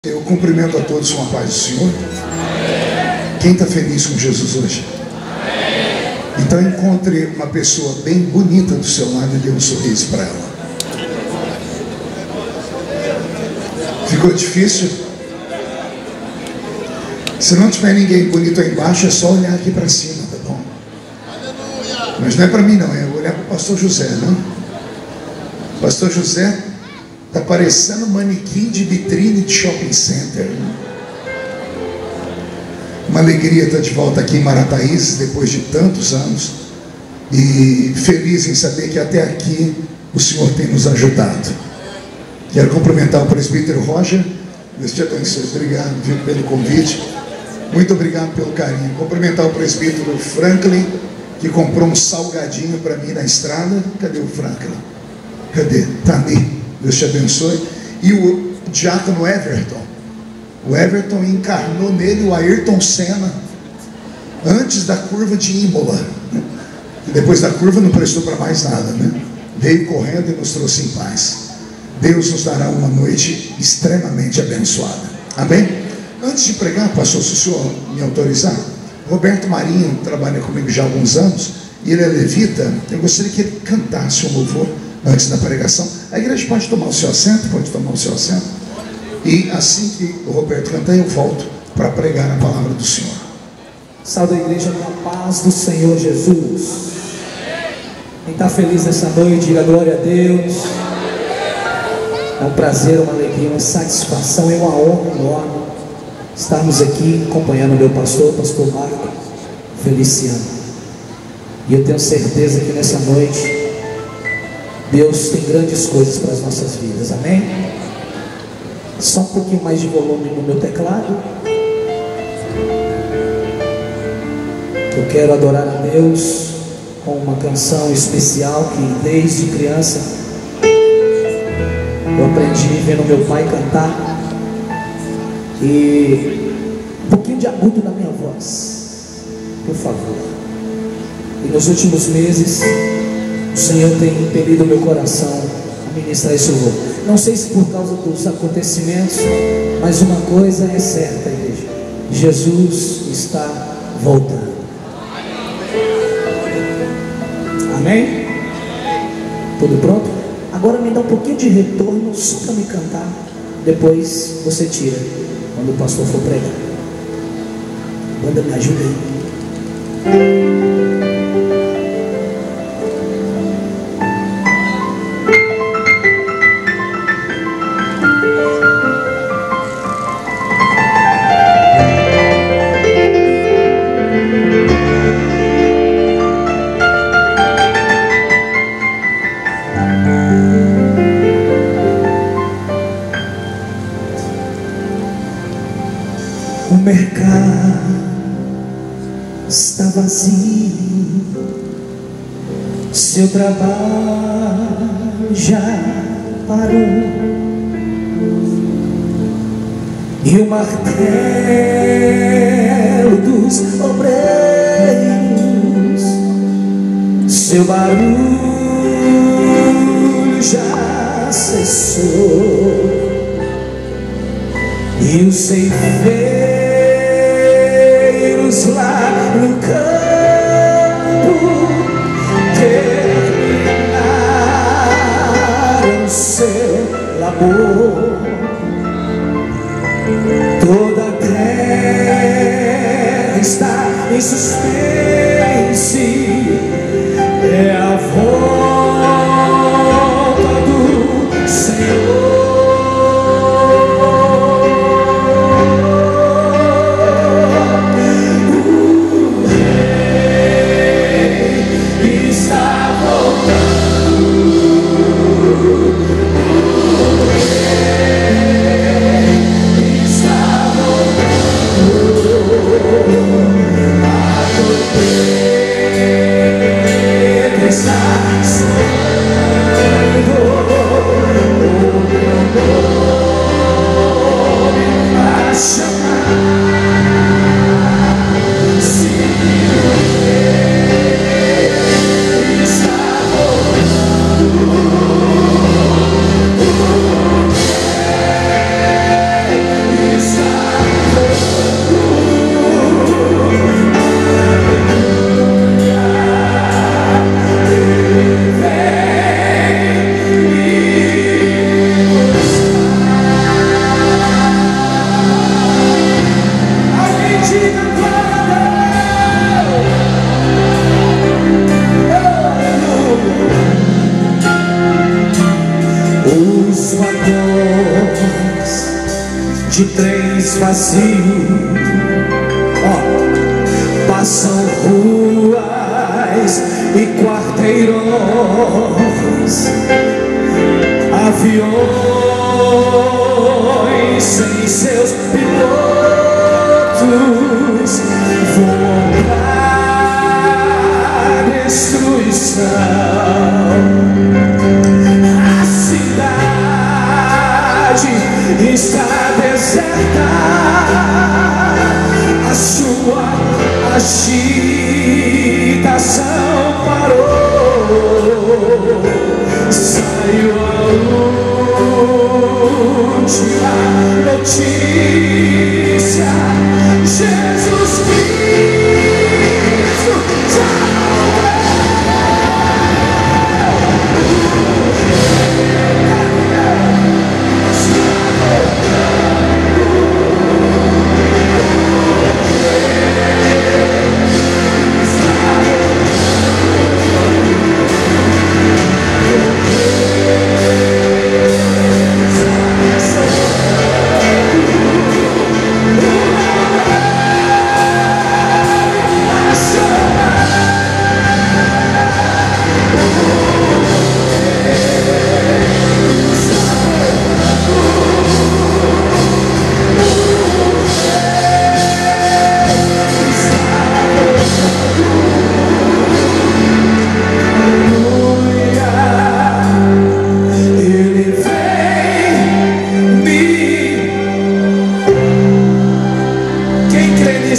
Eu cumprimento a todos com a paz do Senhor. Quem está feliz com Jesus hoje? Então encontre uma pessoa bem bonita do seu lado e dê um sorriso para ela. Ficou difícil? Se não tiver ninguém bonito aí embaixo, é só olhar aqui para cima, tá bom? Mas não é para mim não, é olhar para o pastor José, não? Pastor José está parecendo um manequim de vitrine de shopping center, né? Uma alegria estar de volta aqui em Marataízes depois de tantos anos, e feliz em saber que até aqui o Senhor tem nos ajudado. Quero cumprimentar o presbítero Roger. Deus te abençoe. Obrigado, viu, pelo convite. Muito obrigado pelo carinho. Cumprimentar o presbítero Franklin, que comprou um salgadinho para mim na estrada. Cadê o Franklin? Cadê? Está ali. Deus te abençoe. E o diácono Everton. O Everton encarnou nele o Ayrton Senna antes da curva de Imola. E depois da curva não prestou para mais nada, né? Veio correndo e nos trouxe em paz. Deus nos dará uma noite extremamente abençoada. Amém? Antes de pregar, pastor, se o senhor me autorizar, Roberto Marinho trabalha comigo já há alguns anos, e ele é levita. Eu gostaria que ele cantasse um louvor antes da pregação. A igreja pode tomar o seu assento? Pode tomar o seu assento. E assim que o Roberto cantar, eu volto para pregar a palavra do Senhor. Salve a igreja com a paz do Senhor Jesus. Quem está feliz nessa noite, diga glória a Deus. É um prazer, uma alegria, uma satisfação e uma honra enorme estarmos aqui acompanhando o meu pastor Marco Feliciano. E eu tenho certeza que nessa noite Deus tem grandes coisas para as nossas vidas, amém? Só um pouquinho mais de volume no meu teclado. Eu quero adorar a Deus com uma canção especial que desde criança eu aprendi vendo meu pai cantar, e um pouquinho de agudo na minha voz, por favor. E nos últimos meses o Senhor tem impelido meu coração a ministrar esse louvor. Não sei se por causa dos acontecimentos, mas uma coisa é certa, igreja: Jesus está voltando. Amém? Tudo pronto? Agora me dá um pouquinho de retorno só para me cantar. Depois você tira quando o pastor for pregar. Banda, me ajuda aí. O mercado está vazio, seu trabalho já parou, e o martelo dos obreiros, seu barulho já cessou, e os ceifeiros lá no campo terminaram seu labor. Toda a terra está em suspense, é a volta do Senhor. Yeah. de trens vazios, passam ruas e quarteirões, aviões sem seus pilotos voam pra destruição. A cidade está deserta, a sua agitação parou. Saiu a última notícia: Jesus Cristo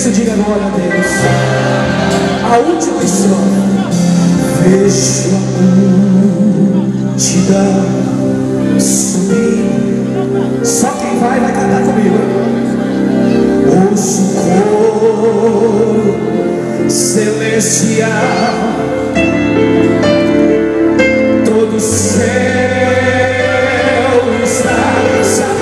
já diga glória a Deus. A última história. Vejo a multidão subir. Só quem vai cantar comigo. Ouço o coro celestial, todo o céu está sabido.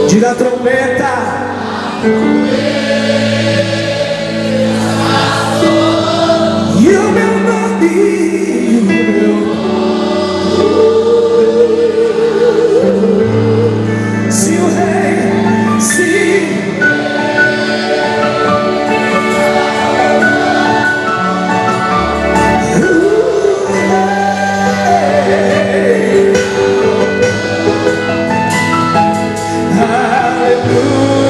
Diga a trombeta. E o meu nome, se o rei, se aleluia.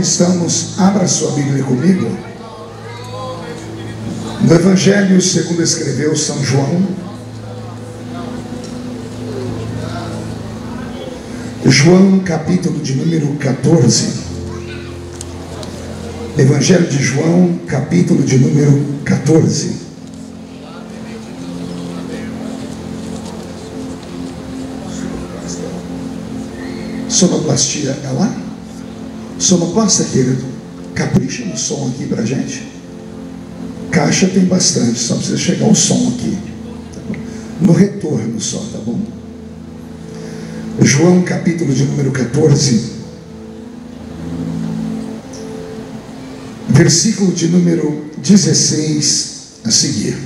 estamos, abra sua Bíblia comigo, no Evangelho segundo escreveu São João, João capítulo de número 14, Evangelho de João capítulo de número 14. Sonoplastia é lá? Sonoplasta, querido, capricha no som aqui pra gente. Caixa tem bastante, só precisa chegar o som aqui, tá bom? No retorno só, tá bom? João capítulo de número 14, versículo de número 16 a seguir.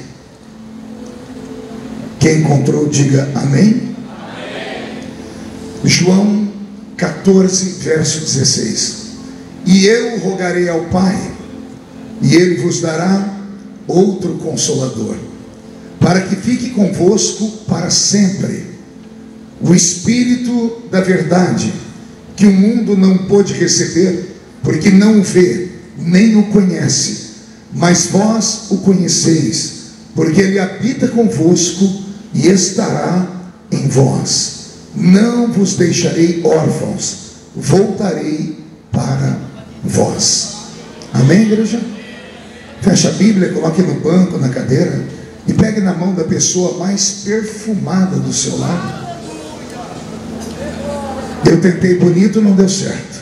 Quem encontrou, diga amém. Amém. João 14, verso 16. E eu rogarei ao Pai, e Ele vos dará outro Consolador, para que fique convosco para sempre, o Espírito da verdade, que o mundo não pôde receber, porque não o vê, nem o conhece, mas vós o conheceis, porque Ele habita convosco e estará em vós. Não vos deixarei órfãos, voltarei para vós. Amém, igreja? Feche a Bíblia, coloque no banco, na cadeira, e pegue na mão da pessoa mais perfumada do seu lado. Eu tentei bonito, não deu certo.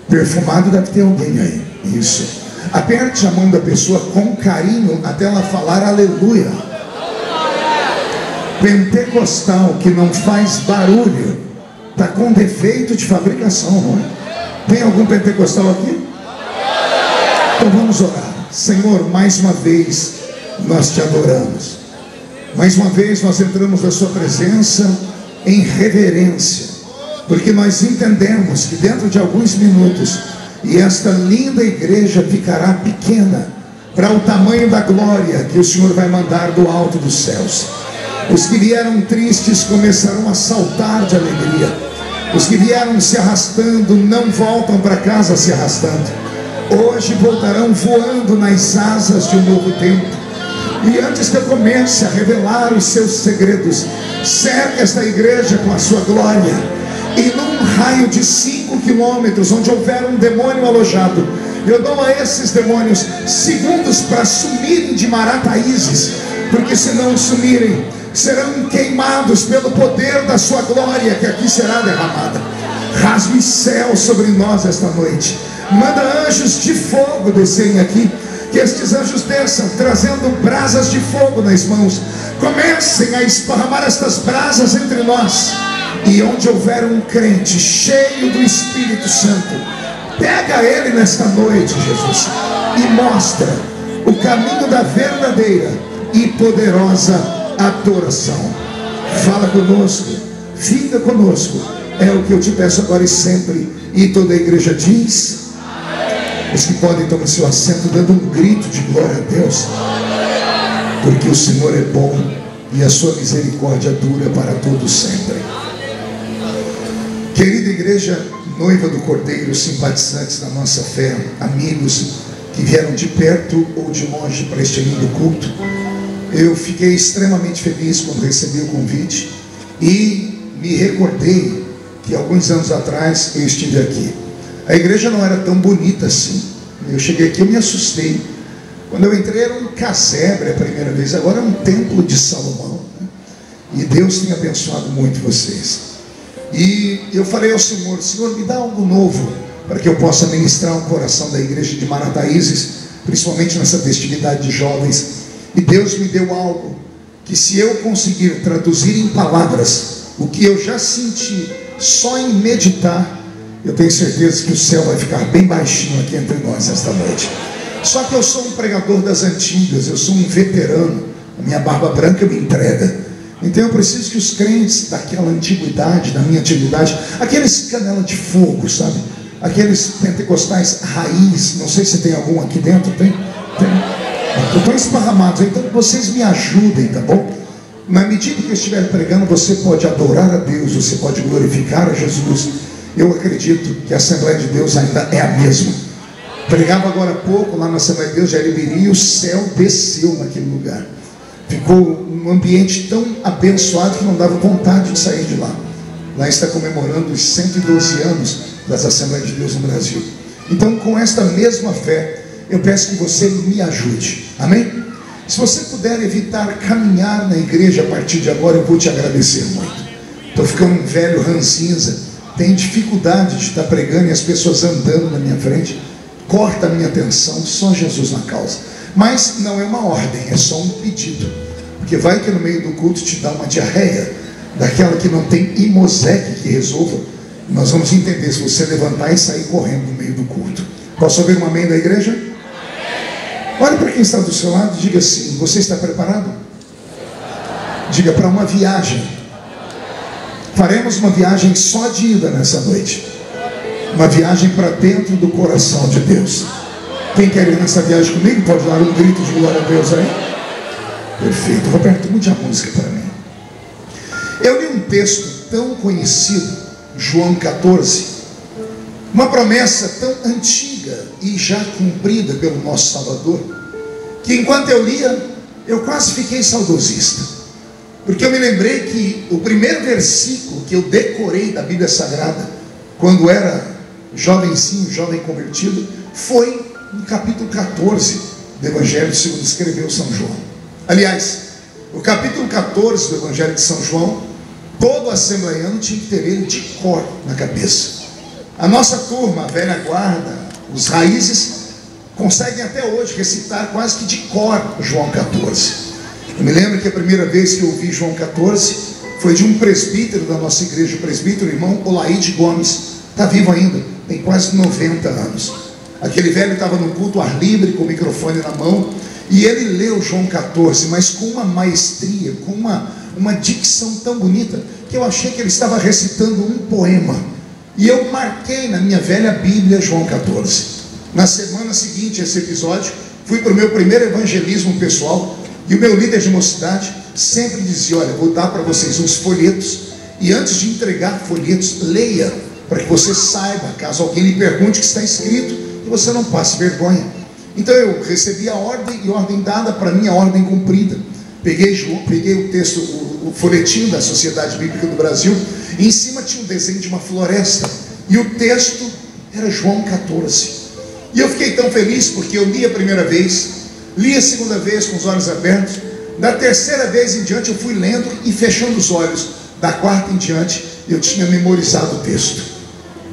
Perfumado deve ter alguém aí. Isso. Aperte a mão da pessoa com carinho até ela falar aleluia. Pentecostal que não faz barulho está com defeito de fabricação, não é? Tem algum pentecostal aqui? Então vamos orar. Senhor, mais uma vez nós te adoramos, mais uma vez nós entramos na sua presença em reverência, porque nós entendemos que dentro de alguns minutos e esta linda igreja ficará pequena para o tamanho da glória que o Senhor vai mandar do alto dos céus. Os que vieram tristes começarão a saltar de alegria, os que vieram se arrastando não voltam para casa se arrastando, hoje voltarão voando nas asas de um novo tempo. E antes que eu comece a revelar os seus segredos, cerque esta igreja com a sua glória, e num raio de 5 quilômetros, onde houver um demônio alojado, eu dou a esses demônios segundos para sumirem de Marataízes, porque se não sumirem, serão queimados pelo poder da sua glória que aqui será derramada. Rasgue o céu sobre nós esta noite, manda anjos de fogo descerem aqui, que estes anjos desçam trazendo brasas de fogo nas mãos, comecem a esparramar estas brasas entre nós, e onde houver um crente cheio do Espírito Santo, pega ele nesta noite, Jesus, e mostra o caminho da verdadeira e poderosa adoração. Fala conosco, fica conosco, é o que eu te peço agora e sempre. E toda a igreja diz: os que podem tomar seu assento dando um grito de glória a Deus, porque o Senhor é bom e a sua misericórdia dura para todos sempre. Querida igreja, noiva do Cordeiro, simpatizantes da nossa fé, amigos que vieram de perto ou de longe para este lindo culto, eu fiquei extremamente feliz quando recebi o convite e me recordei que alguns anos atrás eu estive aqui. A igreja não era tão bonita assim. Eu cheguei aqui, eu me assustei. Quando eu entrei era um casebre a primeira vez, agora é um templo de Salomão, né? E Deus tem abençoado muito vocês. E eu falei ao Senhor: Senhor, me dá algo novo para que eu possa ministrar o coração da igreja de Marataízes, principalmente nessa festividade de jovens. E Deus me deu algo que, se eu conseguir traduzir em palavras o que eu já senti só em meditar, eu tenho certeza que o céu vai ficar bem baixinho aqui entre nós esta noite. Só que eu sou um pregador das antigas, eu sou um veterano, a minha barba branca me entrega. Então eu preciso que os crentes daquela antiguidade, da minha antiguidade, aqueles canela de fogo, sabe? Aqueles pentecostais raiz, não sei se tem algum aqui dentro, tem? Estão esparramados, então vocês me ajudem, tá bom? Na medida que eu estiver pregando, você pode adorar a Deus, você pode glorificar a Jesus, Eu acredito que a Assembleia de Deus ainda é a mesma. Pregava agora há pouco lá na Assembleia de Deus de Aribiri e o céu desceu naquele lugar. Ficou um ambiente tão abençoado que não dava vontade de sair de lá. Lá está comemorando os 112 anos das Assembleias de Deus no Brasil. Então, com esta mesma fé, eu peço que você me ajude. Amém? Se você puder evitar caminhar na igreja a partir de agora, eu vou te agradecer muito. Estou ficando um velho ranzinza, tenho dificuldade de estar pregando e as pessoas andando na minha frente. Corta a minha atenção, só Jesus na causa. Mas não é uma ordem, é só um pedido. Porque vai que no meio do culto te dá uma diarreia, daquela que não tem Imoseque que resolva. Nós vamos entender se você levantar e sair correndo no meio do culto. Posso ouvir um amém da igreja? Amém. Olha para quem está do seu lado e diga assim: você está preparado? Diga: para uma viagem. Faremos uma viagem só de ida nessa noite. Uma viagem para dentro do coração de Deus. Quem quer ir nessa viagem comigo pode dar um grito de glória a Deus aí. Perfeito. Roberto, mude a música para mim. Eu li um texto tão conhecido, João 14, uma promessa tão antiga e já cumprida pelo nosso Salvador, que enquanto eu lia, eu quase fiquei saudosista, porque eu me lembrei que o primeiro versículo que eu decorei da Bíblia Sagrada, quando era jovencinho, jovem convertido, foi no capítulo 14 do Evangelho segundo escreveu São João. Aliás, o capítulo 14 do Evangelho de São João, todo assembleiano tinha que ter ele de cor na cabeça. A nossa turma, a velha guarda, os raízes, conseguem até hoje recitar quase que de cor João 14. Eu me lembro que a primeira vez que eu ouvi João 14 foi de um presbítero da nossa igreja, o presbítero irmão Olaide Gomes. Está vivo ainda, tem quase 90 anos. Aquele velho estava no culto ar livre, com o microfone na mão, e ele leu João 14, mas com uma maestria, com uma dicção tão bonita, que eu achei que ele estava recitando um poema. E eu marquei na minha velha Bíblia João 14. Na semana seguinte a esse episódio, fui para o meu primeiro evangelismo pessoal, e o meu líder de mocidade sempre dizia: olha, vou dar para vocês uns folhetos, e antes de entregar folhetos, leia, para que você saiba, caso alguém lhe pergunte o que está escrito, e você não passe vergonha. Então eu recebi a ordem, e ordem dada para mim, a ordem cumprida. Peguei o texto, o folhetinho da Sociedade Bíblica do Brasil, e em cima tinha um desenho de uma floresta, e o texto era João 14. E eu fiquei tão feliz, porque eu li a primeira vez, li a segunda vez com os olhos abertos, da terceira vez em diante eu fui lendo e fechando os olhos, da quarta em diante eu tinha memorizado o texto.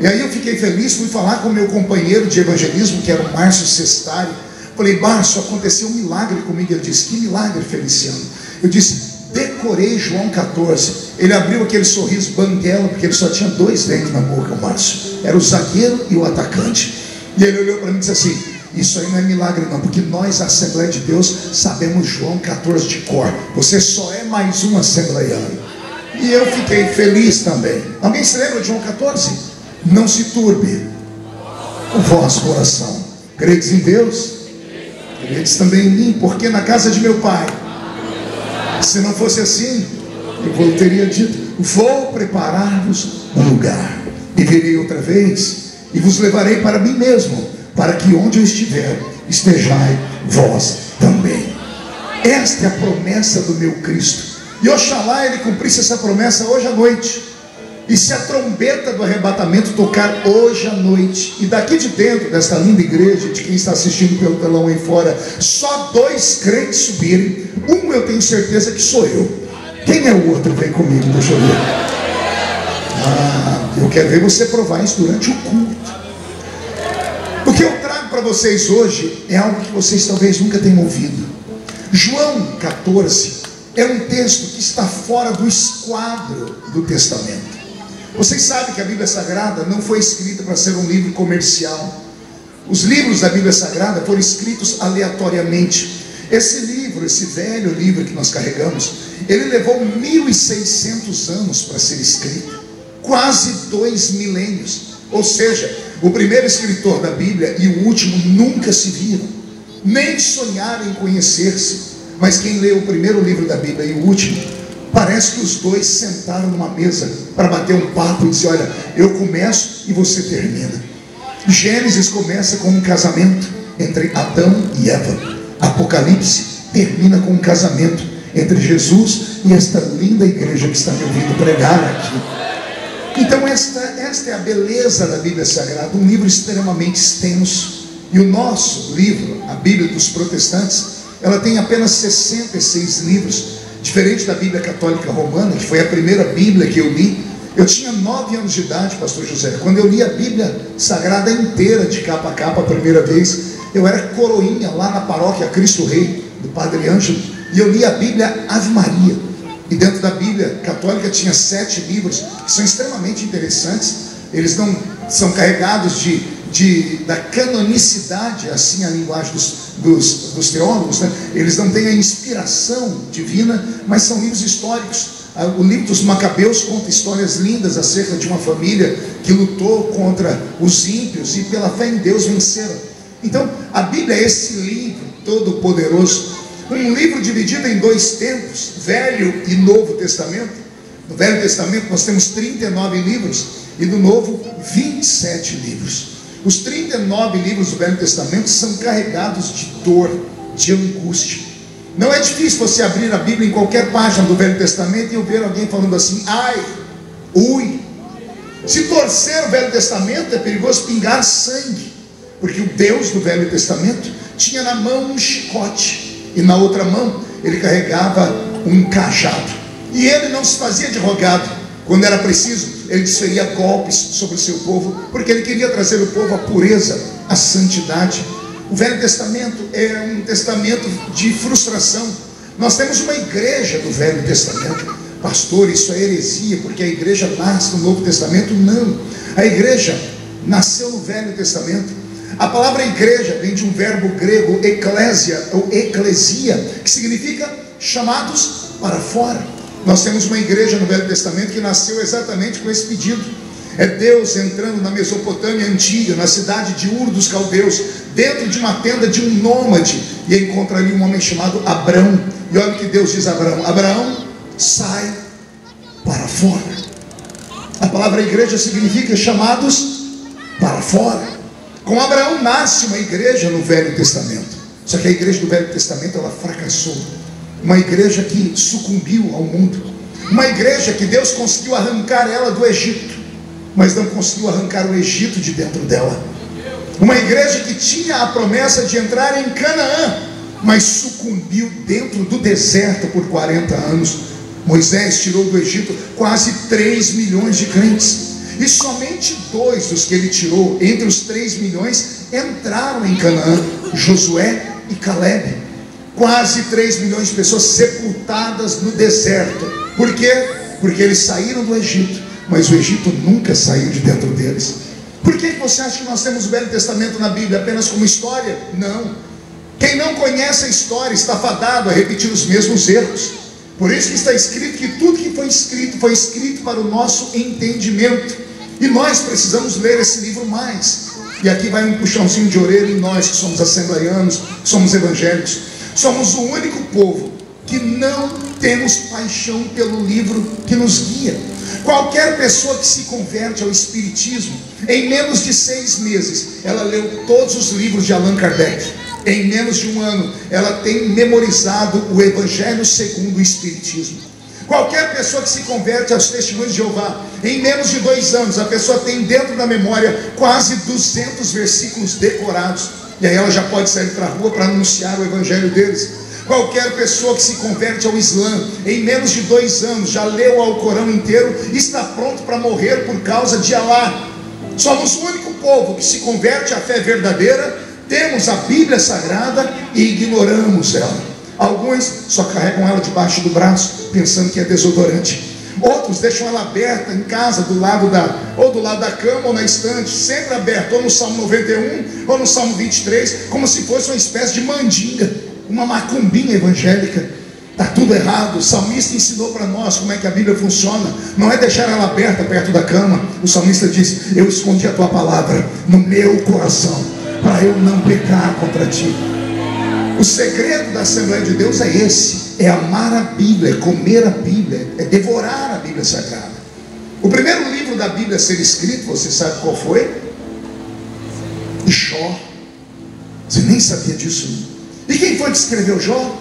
E aí eu fiquei feliz, fui falar com o meu companheiro de evangelismo, que era o Márcio Sestari. Falei: Márcio, aconteceu um milagre comigo. Ele disse: que milagre, Feliciano? Eu disse: decorei João 14. Ele abriu aquele sorriso banguela, porque ele só tinha 2 dentes na boca, o Márcio. Era o zagueiro e o atacante. E ele olhou para mim e disse assim: isso aí não é milagre não, porque nós, a Assembleia de Deus, sabemos João 14 de cor. Você só é mais um assembleiano. E eu fiquei feliz também. Alguém se lembra de João 14? Não se turbe o vosso coração. Credes em Deus, credes também em mim, porque na casa de meu pai, se não fosse assim, eu teria dito: vou preparar-vos um lugar, e virei outra vez, e vos levarei para mim mesmo, para que onde eu estiver, estejai vós também. Esta é a promessa do meu Cristo, e oxalá ele cumprisse essa promessa hoje à noite. E se a trombeta do arrebatamento tocar hoje à noite, e daqui de dentro desta linda igreja, de quem está assistindo pelo telão aí fora, só 2 crentes subirem, um eu tenho certeza que sou eu. Quem é o outro? Vem comigo, deixa eu ver. Eu quero ver você provar isso durante o culto. O que eu trago para vocês hoje é algo que vocês talvez nunca tenham ouvido. João 14 é um texto que está fora do esquadro do Testamento. Vocês sabem que a Bíblia Sagrada não foi escrita para ser um livro comercial. Os livros da Bíblia Sagrada foram escritos aleatoriamente. Esse livro, esse velho livro que nós carregamos, ele levou 1600 anos para ser escrito, quase 2 milênios. Ou seja, o primeiro escritor da Bíblia e o último nunca se viram, nem sonharam em conhecer-se. Mas quem leu o primeiro livro da Bíblia e o último, Parece que os dois sentaram numa mesa para bater um papo e dizer: olha, eu começo e você termina. Gênesis começa com um casamento entre Adão e Eva. Apocalipse termina com um casamento entre Jesus e esta linda igreja que está me ouvindo pregar aqui. Então esta é a beleza da Bíblia Sagrada, um livro extremamente extenso. E o nosso livro, a Bíblia dos Protestantes, ela tem apenas 66 livros, diferente da Bíblia Católica Romana, que foi a primeira Bíblia que eu li. Eu tinha 9 anos de idade, pastor José, quando eu li a Bíblia Sagrada inteira, de capa a capa, a primeira vez. Eu era coroinha lá na paróquia Cristo Rei, do Padre Ângelo, e eu li a Bíblia Ave Maria. E dentro da Bíblia Católica tinha 7 livros, que são extremamente interessantes. Eles não são carregados da canonicidade, assim a linguagem dos teólogos, né? Eles não têm a inspiração divina, mas são livros históricos. O livro dos Macabeus conta histórias lindas acerca de uma família que lutou contra os ímpios e pela fé em Deus venceram. Então a Bíblia é esse livro todo poderoso, um livro dividido em 2 tempos, Velho e Novo Testamento. No Velho Testamento nós temos 39 livros e no Novo 27 livros. Os 39 livros do Velho Testamento são carregados de dor, de angústia. Não é difícil você abrir a Bíblia em qualquer página do Velho Testamento e eu ver alguém falando assim: ai, ui. Se torcer o Velho Testamento é perigoso pingar sangue, porque o Deus do Velho Testamento tinha na mão um chicote e na outra mão ele carregava um cajado, e ele não se fazia de rogado. Quando era preciso, ele desferia golpes sobre o seu povo, porque ele queria trazer o povo à pureza, à santidade. O Velho Testamento é um testamento de frustração. Nós temos uma igreja do Velho Testamento. Pastor, isso é heresia, porque a igreja nasce no Novo Testamento. Não, a igreja nasceu no Velho Testamento. A palavra igreja vem de um verbo grego, eklésia, ou eclesia, que significa chamados para fora. Nós temos uma igreja no Velho Testamento que nasceu exatamente com esse pedido. É Deus entrando na Mesopotâmia antiga, na cidade de Ur dos Caldeus, dentro de uma tenda de um nômade, e encontra ali um homem chamado Abrão. E olha o que Deus diz a Abraão: Abraão, sai para fora. A palavra igreja significa chamados para fora. Com Abraão nasce uma igreja no Velho Testamento. Só que a igreja do Velho Testamento, ela fracassou. Uma igreja que sucumbiu ao mundo. Uma igreja que Deus conseguiu arrancar ela do Egito, mas não conseguiu arrancar o Egito de dentro dela. Uma igreja que tinha a promessa de entrar em Canaã, mas sucumbiu dentro do deserto por 40 anos. Moisés tirou do Egito quase 3 milhões de crentes, e somente 2 dos que ele tirou, entre os 3 milhões, entraram em Canaã: Josué e Calebe. Quase 3 milhões de pessoas sepultadas no deserto. Por quê? Porque eles saíram do Egito, mas o Egito nunca saiu de dentro deles. Por que você acha que nós temos o Velho Testamento na Bíblia apenas como história? Não. Quem não conhece a história está fadado a repetir os mesmos erros. Por isso que está escrito que tudo que foi escrito para o nosso entendimento. E nós precisamos ler esse livro mais. E aqui vai um puxãozinho de orelha em nós que somos assembleianos, que somos evangélicos. Somos o único povo que não temos paixão pelo livro que nos guia. Qualquer pessoa que se converte ao Espiritismo, em menos de 6 meses, ela leu todos os livros de Allan Kardec. Em menos de 1 ano, ela tem memorizado o Evangelho segundo o Espiritismo. Qualquer pessoa que se converte aos Testemunhos de Jeová, em menos de 2 anos, a pessoa tem dentro da memória quase 200 versículos decorados. E aí ela já pode sair para a rua para anunciar o evangelho deles. Qualquer pessoa que se converte ao Islã, em menos de 2 anos, já leu o Alcorão inteiro e está pronto para morrer por causa de Alá. Somos o único povo que se converte à fé verdadeira, temos a Bíblia Sagrada e ignoramos ela. Alguns só carregam ela debaixo do braço, pensando que é desodorante. Outros deixam ela aberta em casa, do lado da cama ou na estante, sempre aberta, ou no Salmo 91 ou no Salmo 23, como se fosse uma espécie de mandinga, uma macumbinha evangélica. Está tudo errado. O salmista ensinou para nós como é que a Bíblia funciona. Não é deixar ela aberta perto da cama. O salmista diz: eu escondi a tua palavra no meu coração, para eu não pecar contra ti. O segredo da Assembleia de Deus é esse: é amar a Bíblia, é comer a Bíblia, é devorar a Bíblia Sagrada. O primeiro livro da Bíblia a ser escrito, você sabe qual foi? Jó. Você nem sabia disso. E quem foi que escreveu Jó?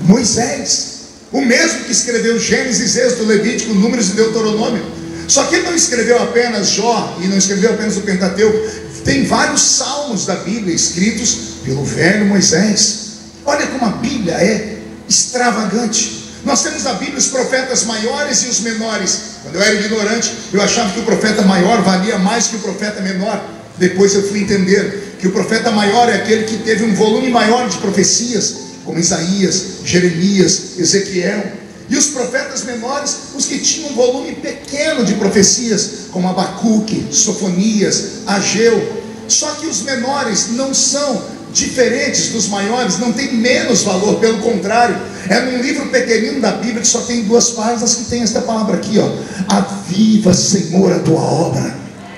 Moisés, o mesmo que escreveu Gênesis, Êxodo, Levítico, Números e Deuteronômio. Só que ele não escreveu apenas Jó e não escreveu apenas o Pentateuco. Tem vários salmos da Bíblia escritos pelo velho Moisés. Olha como a Bíblia é extravagante. Nós temos na Bíblia os profetas maiores e os menores. Quando eu era ignorante, eu achava que o profeta maior valia mais que o profeta menor. Depois eu fui entender que o profeta maior é aquele que teve um volume maior de profecias, como Isaías, Jeremias, Ezequiel. E os profetas menores, os que tinham um volume pequeno de profecias, como Abacuque, Sofonias, Ageu. Só que os menores não são diferentes dos maiores, não tem menos valor, pelo contrário, é num livro pequenino da Bíblia que só tem 2 páginas que tem esta palavra aqui, ó: aviva, Senhor, a tua obra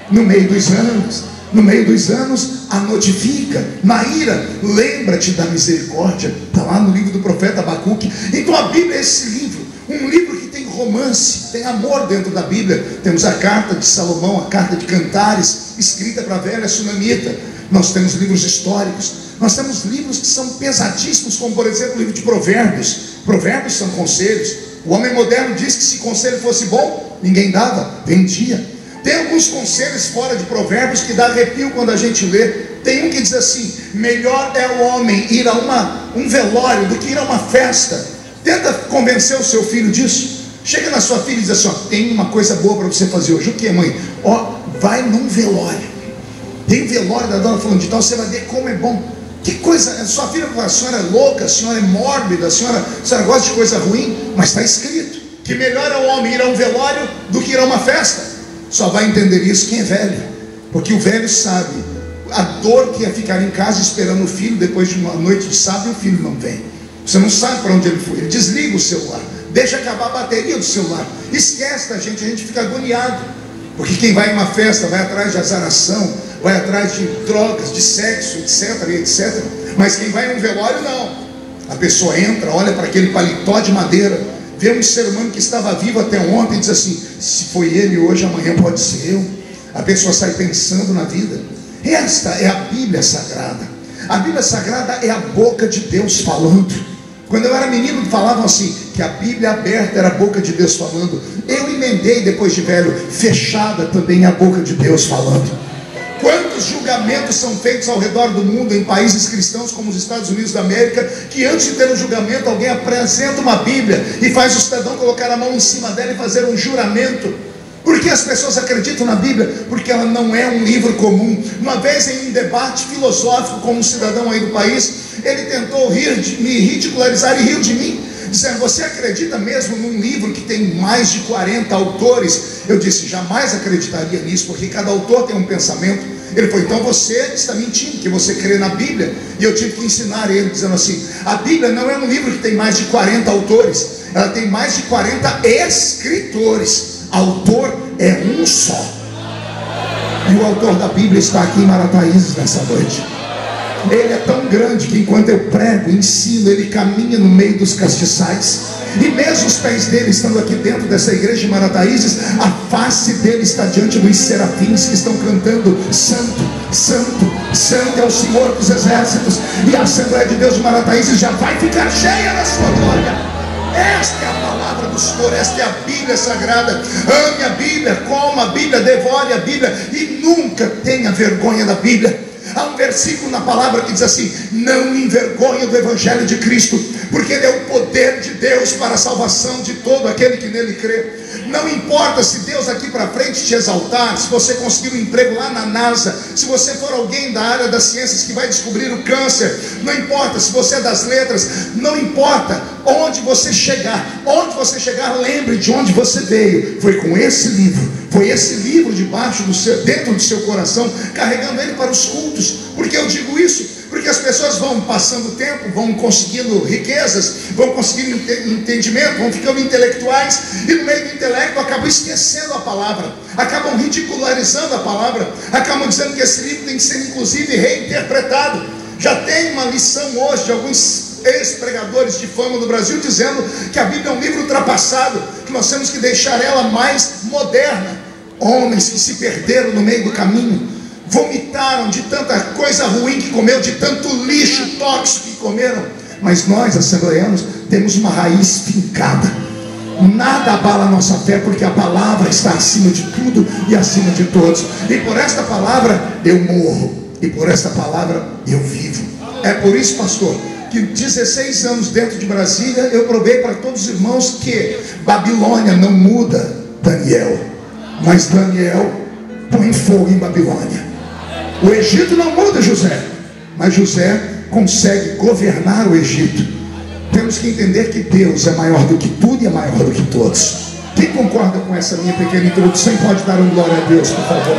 no meio dos anos. No meio dos anos a notifica. Na ira, lembra-te da misericórdia. Está lá no livro do profeta Abacuque. Então a Bíblia é esse livro, um livro que tem romance, tem amor dentro da Bíblia. Temos a carta de Salomão, a carta de Cantares, escrita para a velha sunamita. Nós temos livros históricos, nós temos livros que são pesadíssimos, como por exemplo o livro de Provérbios. Provérbios são conselhos. O homem moderno diz que se conselho fosse bom, ninguém dava, vendia. Tem alguns conselhos fora de Provérbios que dá arrepio quando a gente lê. Tem um que diz assim: melhor é o homem ir a um velório do que ir a uma festa. Tenta convencer o seu filho disso. Chega na sua filha e diz assim: ó, tem uma coisa boa para você fazer hoje. O que, mãe? Ó, vai num velório. Tem velório da dona falando de tal, você vai ver como é bom. Que coisa, a sua filha fala: a senhora é louca, a senhora é mórbida, a senhora gosta de coisa ruim. Mas está escrito que melhor é o homem ir a um velório do que ir a uma festa. Só vai entender isso quem é velho, porque o velho sabe a dor que é ficar em casa esperando o filho depois de uma noite de sábado e o filho não vem. Você não sabe para onde ele foi. Ele desliga o celular, deixa acabar a bateria do celular, esquece da gente, a gente fica agoniado, porque quem vai em uma festa vai atrás de azaração, vai atrás de drogas, de sexo, etc, etc. Mas quem vai em um velório, não. A pessoa entra, olha para aquele paletó de madeira, vê um ser humano que estava vivo até ontem e diz assim: se foi ele hoje, amanhã pode ser eu. A pessoa sai pensando na vida. Esta é a Bíblia Sagrada. A Bíblia Sagrada é a boca de Deus falando. Quando eu era menino falavam assim, que a Bíblia aberta era a boca de Deus falando. Eu emendei depois de velho: fechada também é a boca de Deus falando. Quantos julgamentos são feitos ao redor do mundo, em países cristãos como os Estados Unidos da América, que antes de ter um julgamento, alguém apresenta uma Bíblia e faz o cidadão colocar a mão em cima dela e fazer um juramento. Por que as pessoas acreditam na Bíblia? Porque ela não é um livro comum. Uma vez em um debate filosófico com um cidadão aí do país, ele tentou me ridicularizar e riu de mim, dizendo: você acredita mesmo num livro que tem mais de 40 autores? Eu disse: jamais acreditaria nisso, porque cada autor tem um pensamento. Ele falou: então você está mentindo, que você crê na Bíblia. E eu tive que ensinar ele, dizendo assim: a Bíblia não é um livro que tem mais de 40 autores, ela tem mais de 40 escritores. Autor é um só. E o autor da Bíblia está aqui em Marataízes nessa noite. Ele é tão grande que enquanto eu prego, ensino, ele caminha no meio dos castiçais. E mesmo os pés dele estando aqui dentro dessa igreja de Marataízes, a face dele está diante dos serafins que estão cantando: santo, santo, santo é o Senhor dos exércitos. E a Assembleia de Deus de Marataízes já vai ficar cheia da sua glória. Esta é a palavra do Senhor, esta é a Bíblia Sagrada. Ame a Bíblia, coma a Bíblia, devore a Bíblia e nunca tenha vergonha da Bíblia. Há um versículo na palavra que diz assim: não envergonhe do Evangelho de Cristo, porque ele é o poder de Deus para a salvação de todo aquele que nele crê. Não importa se Deus aqui para frente te exaltar, se você conseguir um emprego lá na NASA, se você for alguém da área das ciências que vai descobrir o câncer, não importa se você é das letras, não importa onde você chegar, lembre de onde você veio. Foi com esse livro, foi esse livro dentro do seu coração, carregando ele para os cultos. Por que eu digo isso? Porque as pessoas vão passando o tempo, vão conseguindo riquezas, vão conseguindo entendimento, vão ficando intelectuais, e no meio do intelecto acabam esquecendo a palavra, acabam ridicularizando a palavra, acabam dizendo que esse livro tem que ser inclusive reinterpretado. Já tem uma lição hoje de alguns ex-pregadores de fama do Brasil, dizendo que a Bíblia é um livro ultrapassado, que nós temos que deixar ela mais moderna. Homens que se perderam no meio do caminho, vomitaram de tanta coisa ruim que comeu, de tanto lixo tóxico que comeram. Mas nós, assembleianos, temos uma raiz fincada. Nada abala a nossa fé, porque a palavra está acima de tudo e acima de todos. E por esta palavra eu morro, e por esta palavra eu vivo. É por isso, pastor, que 16 anos dentro de Brasília, eu provei para todos os irmãos que Babilônia não muda Daniel, mas Daniel põe fogo em Babilônia. O Egito não muda José, mas José consegue governar o Egito. Temos que entender que Deus é maior do que tudo e é maior do que todos. Quem concorda com essa minha pequena introdução pode dar um glória a Deus, por favor.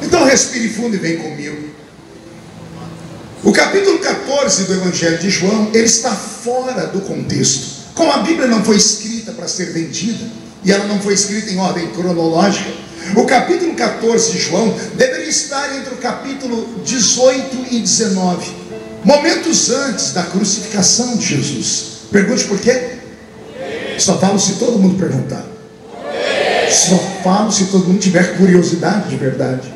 Então respire fundo e vem comigo. O capítulo 14 do Evangelho de João, ele está fora do contexto. Como a Bíblia não foi escrita para ser vendida, e ela não foi escrita em ordem cronológica, o capítulo 14 de João deveria estar entre o capítulo 18 e 19, momentos antes da crucificação de Jesus. Pergunte por quê? Só falo se todo mundo perguntar. Só falo se todo mundo tiver curiosidade de verdade.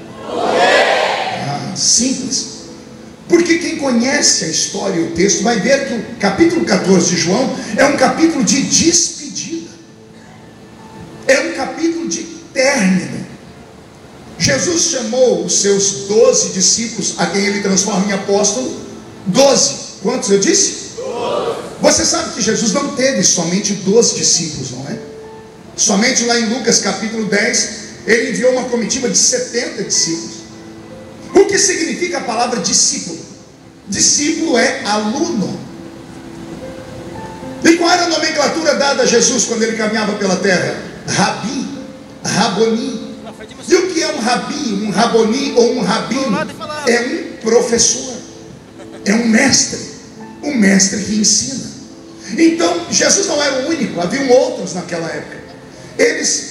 Simples. Porque quem conhece a história e o texto vai ver que o capítulo 14 de João é um capítulo de despedida, é um capítulo de término. Jesus chamou os seus 12 discípulos, a quem ele transforma em apóstolo, 12. Quantos eu disse? 12. Você sabe que Jesus não teve somente 12 discípulos, não é? Somente lá em Lucas capítulo 10, ele enviou uma comitiva de 70 discípulos. O que significa a palavra discípulo? Discípulo é aluno. E qual era a nomenclatura dada a Jesus quando ele caminhava pela terra? Rabi, Raboni. E o que é um rabi, um raboni ou um rabino? É um professor, é um mestre que ensina. Então Jesus não era o único, haviam outros naquela época.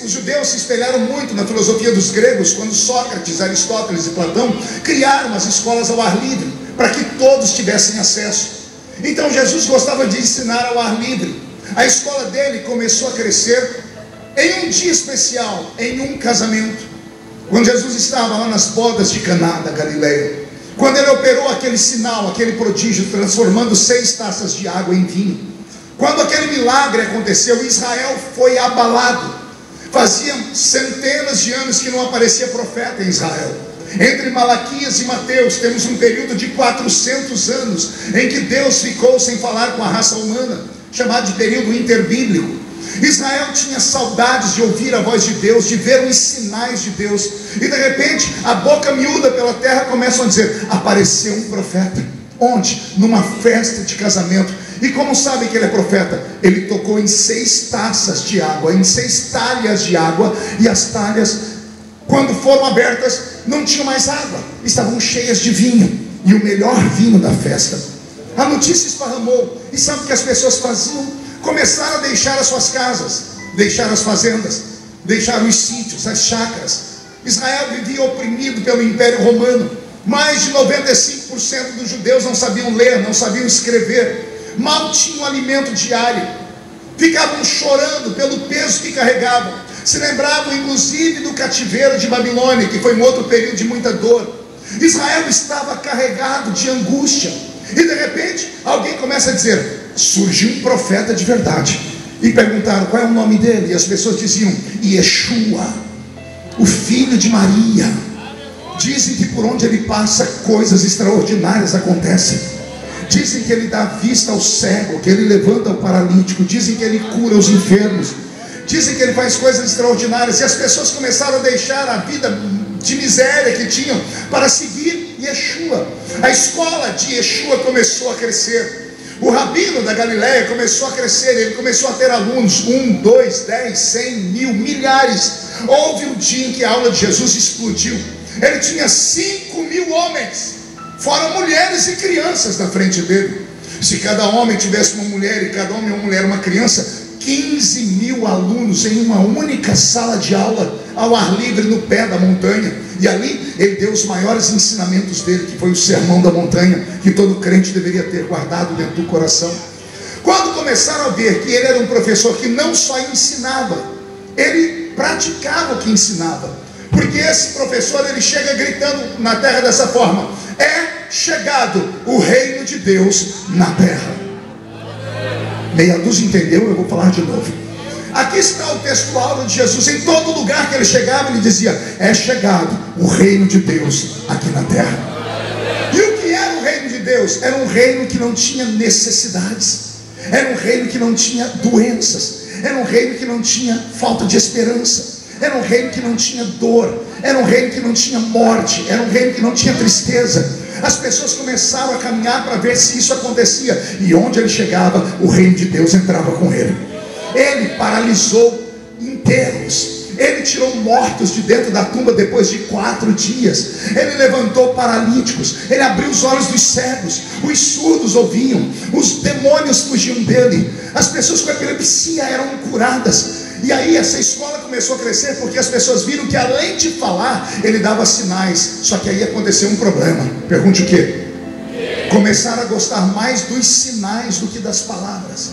Os judeus se espelharam muito na filosofia dos gregos, quando Sócrates, Aristóteles e Platão criaram as escolas ao ar livre, para que todos tivessem acesso. Então Jesus gostava de ensinar ao ar livre. A escola dele começou a crescer em um dia especial, em um casamento. Quando Jesus estava lá nas bodas de Caná da Galileia, quando ele operou aquele sinal, aquele prodígio, transformando 6 taças de água em vinho. Quando aquele milagre aconteceu, Israel foi abalado. Faziam centenas de anos que não aparecia profeta em Israel. Entre Malaquias e Mateus temos um período de 400 anos em que Deus ficou sem falar com a raça humana, chamado de período interbíblico. Israel tinha saudades de ouvir a voz de Deus, de ver os sinais de Deus. E de repente, a boca miúda pela terra começam a dizer: apareceu um profeta. Onde? Numa festa de casamento. E como sabem que ele é profeta? Ele tocou em 6 taças de água, em 6 talhas de água. E as talhas, quando foram abertas, não tinham mais água, estavam cheias de vinho, e o melhor vinho da festa. A notícia esparramou. E sabe o que as pessoas faziam? Começaram a deixar as suas casas, deixar as fazendas, deixar os sítios, as chácaras. Israel vivia oprimido pelo Império Romano. Mais de 95% dos judeus não sabiam ler, não sabiam escrever. Mal tinham alimento diário. Ficavam chorando pelo peso que carregavam. Se lembravam inclusive do cativeiro de Babilônia, que foi um outro período de muita dor. Israel estava carregado de angústia. E de repente alguém começa a dizer: surgiu um profeta de verdade. E perguntaram qual é o nome dele. E as pessoas diziam: Yeshua, o filho de Maria. Dizem que por onde ele passa coisas extraordinárias acontecem. Dizem que ele dá vista ao cego, que ele levanta o paralítico. Dizem que ele cura os enfermos. Dizem que ele faz coisas extraordinárias. E as pessoas começaram a deixar a vida de miséria que tinham para seguir Yeshua. A escola de Yeshua começou a crescer. O rabino da Galileia começou a crescer. Ele começou a ter alunos, 1, 2, 10, 100, 1000, milhares. Houve um dia em que a aula de Jesus explodiu. Ele tinha 5.000 homens, fora mulheres e crianças na frente dele. Se cada homem tivesse uma mulher, e cada homem uma mulher uma criança, 15.000 alunos em uma única sala de aula. ao ar livre no pé da montanha. E ali ele deu os maiores ensinamentos dele, que foi o Sermão da Montanha, que todo crente deveria ter guardado dentro do coração. Quando começaram a ver que ele era um professor que não só ensinava, ele praticava o que ensinava. Porque esse professor, ele chega gritando na terra dessa forma: é chegado o reino de Deus na terra. Meia dúzia entendeu? Eu vou falar de novo. Aqui está o textual de Jesus. Em todo lugar que ele chegava, ele dizia: é chegado o reino de Deus aqui na terra. E o que era o reino de Deus? Era um reino que não tinha necessidades, era um reino que não tinha doenças, era um reino que não tinha falta de esperança, era um reino que não tinha dor, era um reino que não tinha morte, era um reino que não tinha tristeza. As pessoas começaram a caminhar para ver se isso acontecia, e onde ele chegava, o reino de Deus entrava com ele. Ele paralisou enterros, ele tirou mortos de dentro da tumba depois de 4 dias, ele levantou paralíticos, ele abriu os olhos dos cegos, os surdos ouviam, os demônios fugiam dele, as pessoas com epilepsia eram curadas. E aí essa escola começou a crescer, porque as pessoas viram que além de falar, ele dava sinais. Só que aí aconteceu um problema. Pergunte o quê? Começaram a gostar mais dos sinais do que das palavras.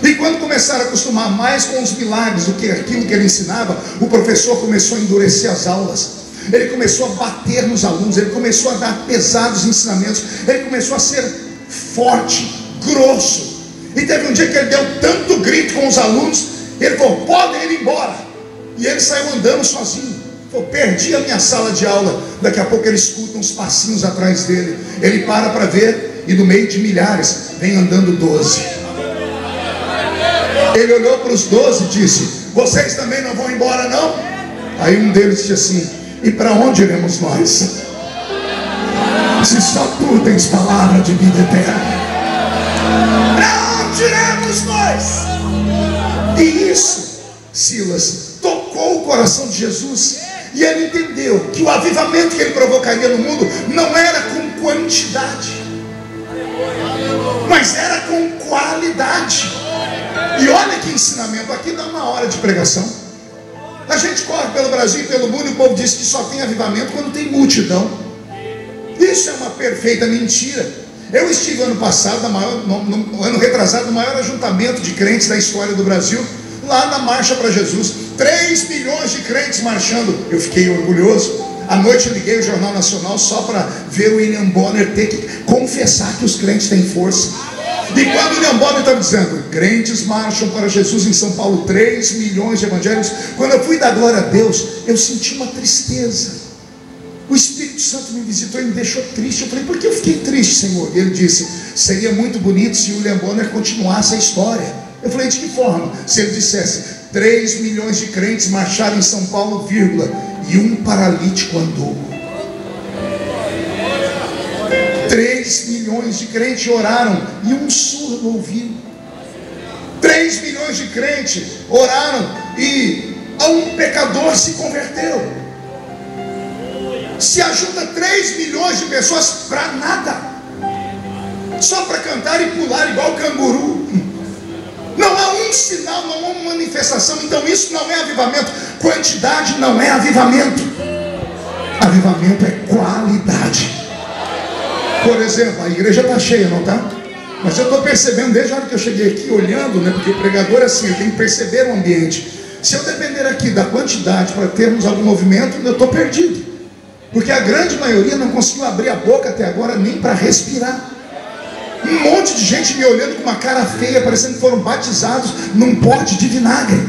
E quando começaram a acostumar mais com os milagres do que aquilo que ele ensinava, o professor começou a endurecer as aulas, ele começou a bater nos alunos, ele começou a dar pesados ensinamentos, ele começou a ser forte, grosso. E teve um dia que ele deu tanto grito com os alunos, ele falou: podem ir embora. E ele saiu andando sozinho. Falou: perdi a minha sala de aula. Daqui a pouco ele escuta uns passinhos atrás dele, ele para ver, e no meio de milhares vem andando 12. Ele olhou para os 12 e disse: vocês também não vão embora não? Aí um deles disse assim: e para onde iremos nós, se só tu tens palavra de vida eterna? Para onde iremos nós? E isso, Silas, tocou o coração de Jesus, e ele entendeu que o avivamento que ele provocaria no mundo não era com quantidade, mas era com qualidade. E olha que ensinamento, aqui dá 1 hora de pregação. A gente corre pelo Brasil e pelo mundo, e o povo diz que só tem avivamento quando tem multidão. Isso é uma perfeita mentira. Eu estive ano passado, no ano retrasado, no maior ajuntamento de crentes da história do Brasil, lá na Marcha para Jesus. 3 milhões de crentes marchando. Eu fiquei orgulhoso. À noite eu liguei o Jornal Nacional só para ver o William Bonner ter que confessar que os crentes têm força. E quando o William Bonner estava dizendo: crentes marcham para Jesus em São Paulo, 3 milhões de evangélicos, quando eu fui dar glória a Deus, eu senti uma tristeza. O Espírito Santo me visitou e me deixou triste. Eu falei: por que eu fiquei triste, Senhor? E ele disse: seria muito bonito se o William Bonner continuasse a história. Eu falei: de que forma? Se ele dissesse: 3 milhões de crentes marcharam em São Paulo, vírgula, e um paralítico andou. 3 milhões de crentes oraram e um surdo ouviu. 3 milhões de crentes oraram e um pecador se converteu. Se ajunta 3 milhões de pessoas para nada, só para cantar e pular igual canguru. Não há um sinal, não há uma manifestação. Então isso não é avivamento. Quantidade não é avivamento. Avivamento é qualidade. Por exemplo, a igreja está cheia, não está? Mas eu estou percebendo desde a hora que eu cheguei aqui, olhando, né? Porque o pregador é assim, ele tem que perceber o ambiente. Se eu depender aqui da quantidade para termos algum movimento, eu estou perdido. Porque a grande maioria não conseguiu abrir a boca até agora nem para respirar. Um monte de gente me olhando com uma cara feia, parecendo que foram batizados num pote de vinagre.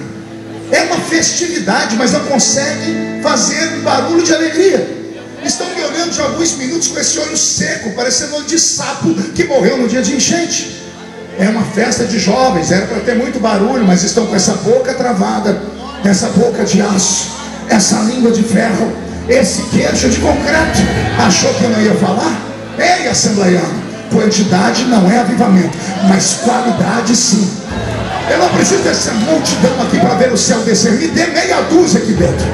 É uma festividade, mas não consegue fazer um barulho de alegria. Estão me olhando de alguns minutos com esse olho seco, parecendo olho de sapo que morreu no dia de enchente. É uma festa de jovens, era para ter muito barulho, mas estão com essa boca travada, essa boca de aço, essa língua de ferro, esse queixo de concreto. Achou que eu não ia falar? Ei, assembleiano, quantidade não é avivamento, mas qualidade sim. Eu não preciso dessa multidão aqui para ver o céu descer. Me dê meia dúzia aqui dentro,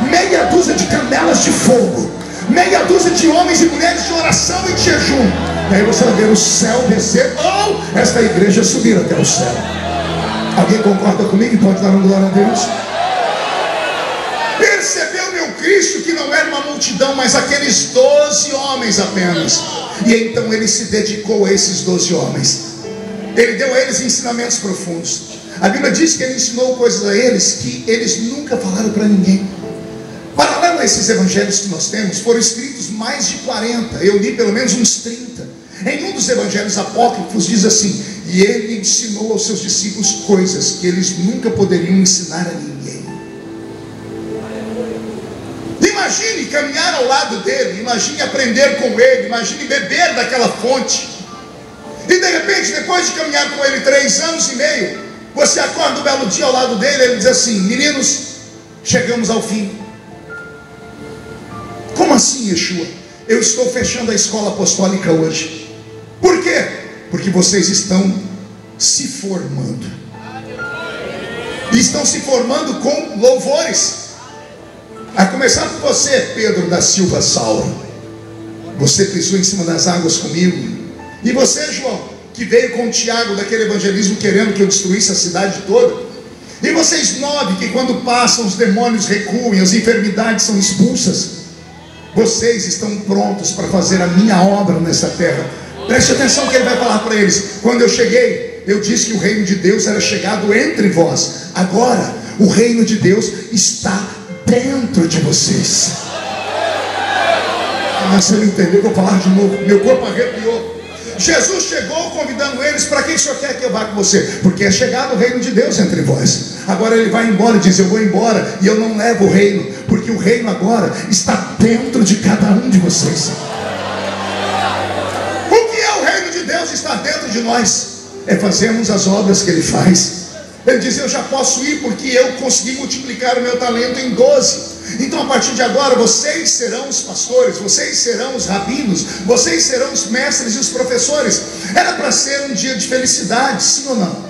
meia dúzia de canelas de fogo, meia dúzia de homens e mulheres de oração e de jejum. E aí você vai ver o céu descer, ou esta igreja subir até o céu. Alguém concorda comigo e pode dar uma glória a Deus? visto que não era uma multidão, mas aqueles 12 homens apenas. E então ele se dedicou a esses 12 homens. Ele deu a eles ensinamentos profundos. A Bíblia diz que ele ensinou coisas a eles que eles nunca falaram para ninguém. Paralelo a esses evangelhos que nós temos, foram escritos mais de 40. Eu li pelo menos uns 30. Em um dos evangelhos apócrifos diz assim: e ele ensinou aos seus discípulos coisas que eles nunca poderiam ensinar a ninguém. Imagine caminhar ao lado dele, imagine aprender com ele, imagine beber daquela fonte. E de repente, depois de caminhar com ele 3 anos e meio, você acorda um belo dia ao lado dele e ele diz assim: meninos, chegamos ao fim. Como assim, Yeshua? Eu estou fechando a escola apostólica hoje. Por quê? Porque vocês estão se formando. E estão se formando com louvores. A começar por você, Pedro da Silva Sauro. Você pisou em cima das águas comigo. E você, João, que veio com o Tiago daquele evangelismo querendo que eu destruísse a cidade toda. E vocês 9 que quando passam os demônios recuam, as enfermidades são expulsas. Vocês estão prontos para fazer a minha obra nessa terra. Preste atenção que ele vai falar para eles. Quando eu cheguei, eu disse que o reino de Deus era chegado entre vós. Agora, o reino de Deus está dentro de vocês. Você não entendeu? Eu vou falar de novo. Meu corpo arrepiou. Jesus chegou convidando eles: para que o Senhor quer que eu vá com você? Porque é chegado o reino de Deus entre vós. Agora ele vai embora e diz: eu vou embora e eu não levo o reino, porque o reino agora está dentro de cada um de vocês. O que é o reino de Deus? Está dentro de nós. É fazermos as obras que ele faz. Ele diz: eu já posso ir porque eu consegui multiplicar o meu talento em 12. Então a partir de agora vocês serão os pastores, vocês serão os rabinos, vocês serão os mestres e os professores. Era para ser um dia de felicidade, sim ou não?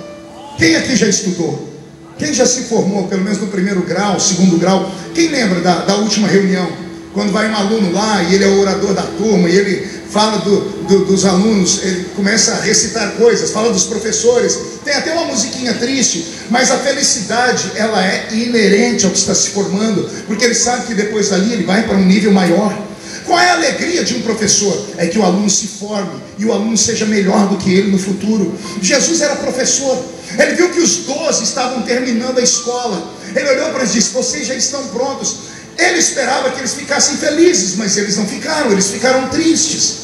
Quem aqui já estudou? Quem já se formou, pelo menos no 1º grau, 2º grau? Quem lembra da última reunião? Quando vai um aluno lá e ele é o orador da turma e ele fala dos alunos, ele começa a recitar coisas, fala dos professores, tem até uma musiquinha triste, mas a felicidade, ela é inerente ao que está se formando, porque ele sabe que depois dali ele vai para um nível maior. Qual é a alegria de um professor? É que o aluno se forme e o aluno seja melhor do que ele no futuro. Jesus era professor, ele viu que os 12 estavam terminando a escola, ele olhou para eles e disse: vocês já estão prontos. Ele esperava que eles ficassem felizes, mas eles não ficaram, eles ficaram tristes.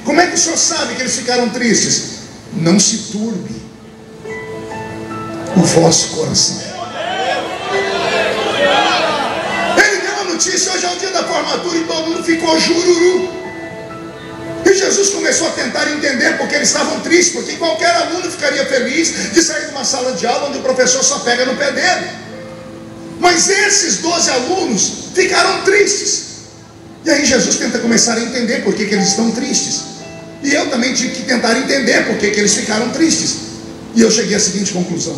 Como é que o senhor sabe que eles ficaram tristes? Não se turbe o vosso coração. Ele deu a notícia: hoje é o dia da formatura, e todo mundo ficou jururu. E Jesus começou a tentar entender porque eles estavam tristes, porque qualquer aluno ficaria feliz de sair de uma sala de aula onde o professor só pega no pé dele. Mas esses 12 alunos ficaram tristes. E aí Jesus tenta começar a entender por que eles estão tristes. E eu também tive que tentar entender por que eles ficaram tristes. E eu cheguei à seguinte conclusão: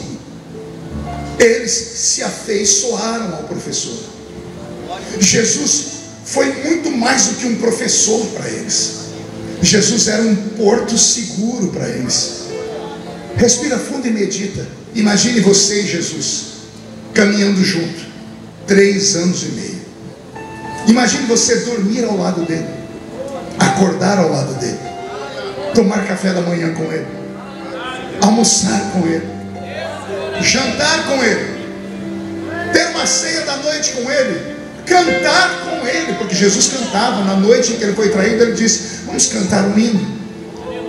eles se afeiçoaram ao professor. Jesus foi muito mais do que um professor para eles. Jesus era um porto seguro para eles. Respira fundo e medita. Imagine você e Jesus caminhando junto 3 anos e meio. Imagine você dormir ao lado dele, acordar ao lado dele, tomar café da manhã com ele, almoçar com ele, jantar com ele, ter uma ceia da noite com ele, cantar com ele, porque Jesus cantava. Na noite em que ele foi traído, ele disse: vamos cantar um hino.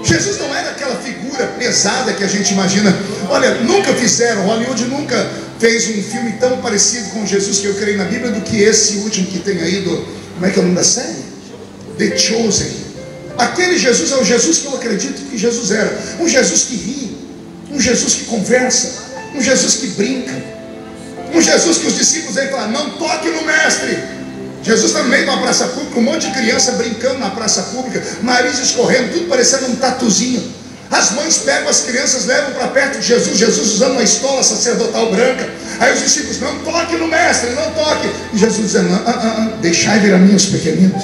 Jesus não era aquela figura pesada que a gente imagina. Olha, nunca fizeram, Hollywood nunca fez um filme tão parecido com Jesus, que eu creio na Bíblia, do que esse último que tem aí como é que é o nome da série? The Chosen. Aquele Jesus é o Jesus que eu acredito que Jesus era. Um Jesus que ri, um Jesus que conversa, um Jesus que brinca, um Jesus que os discípulos aí falam: não toque no mestre. Jesus está no meio de uma praça pública, um monte de criança brincando na praça pública, nariz escorrendo, tudo parecendo um tatuzinho. As mães pegam as crianças, levam para perto de Jesus, Jesus usando uma estola sacerdotal branca. Aí os discípulos: não toque no mestre, não toque. E Jesus dizendo: deixai vir a mim os pequeninos.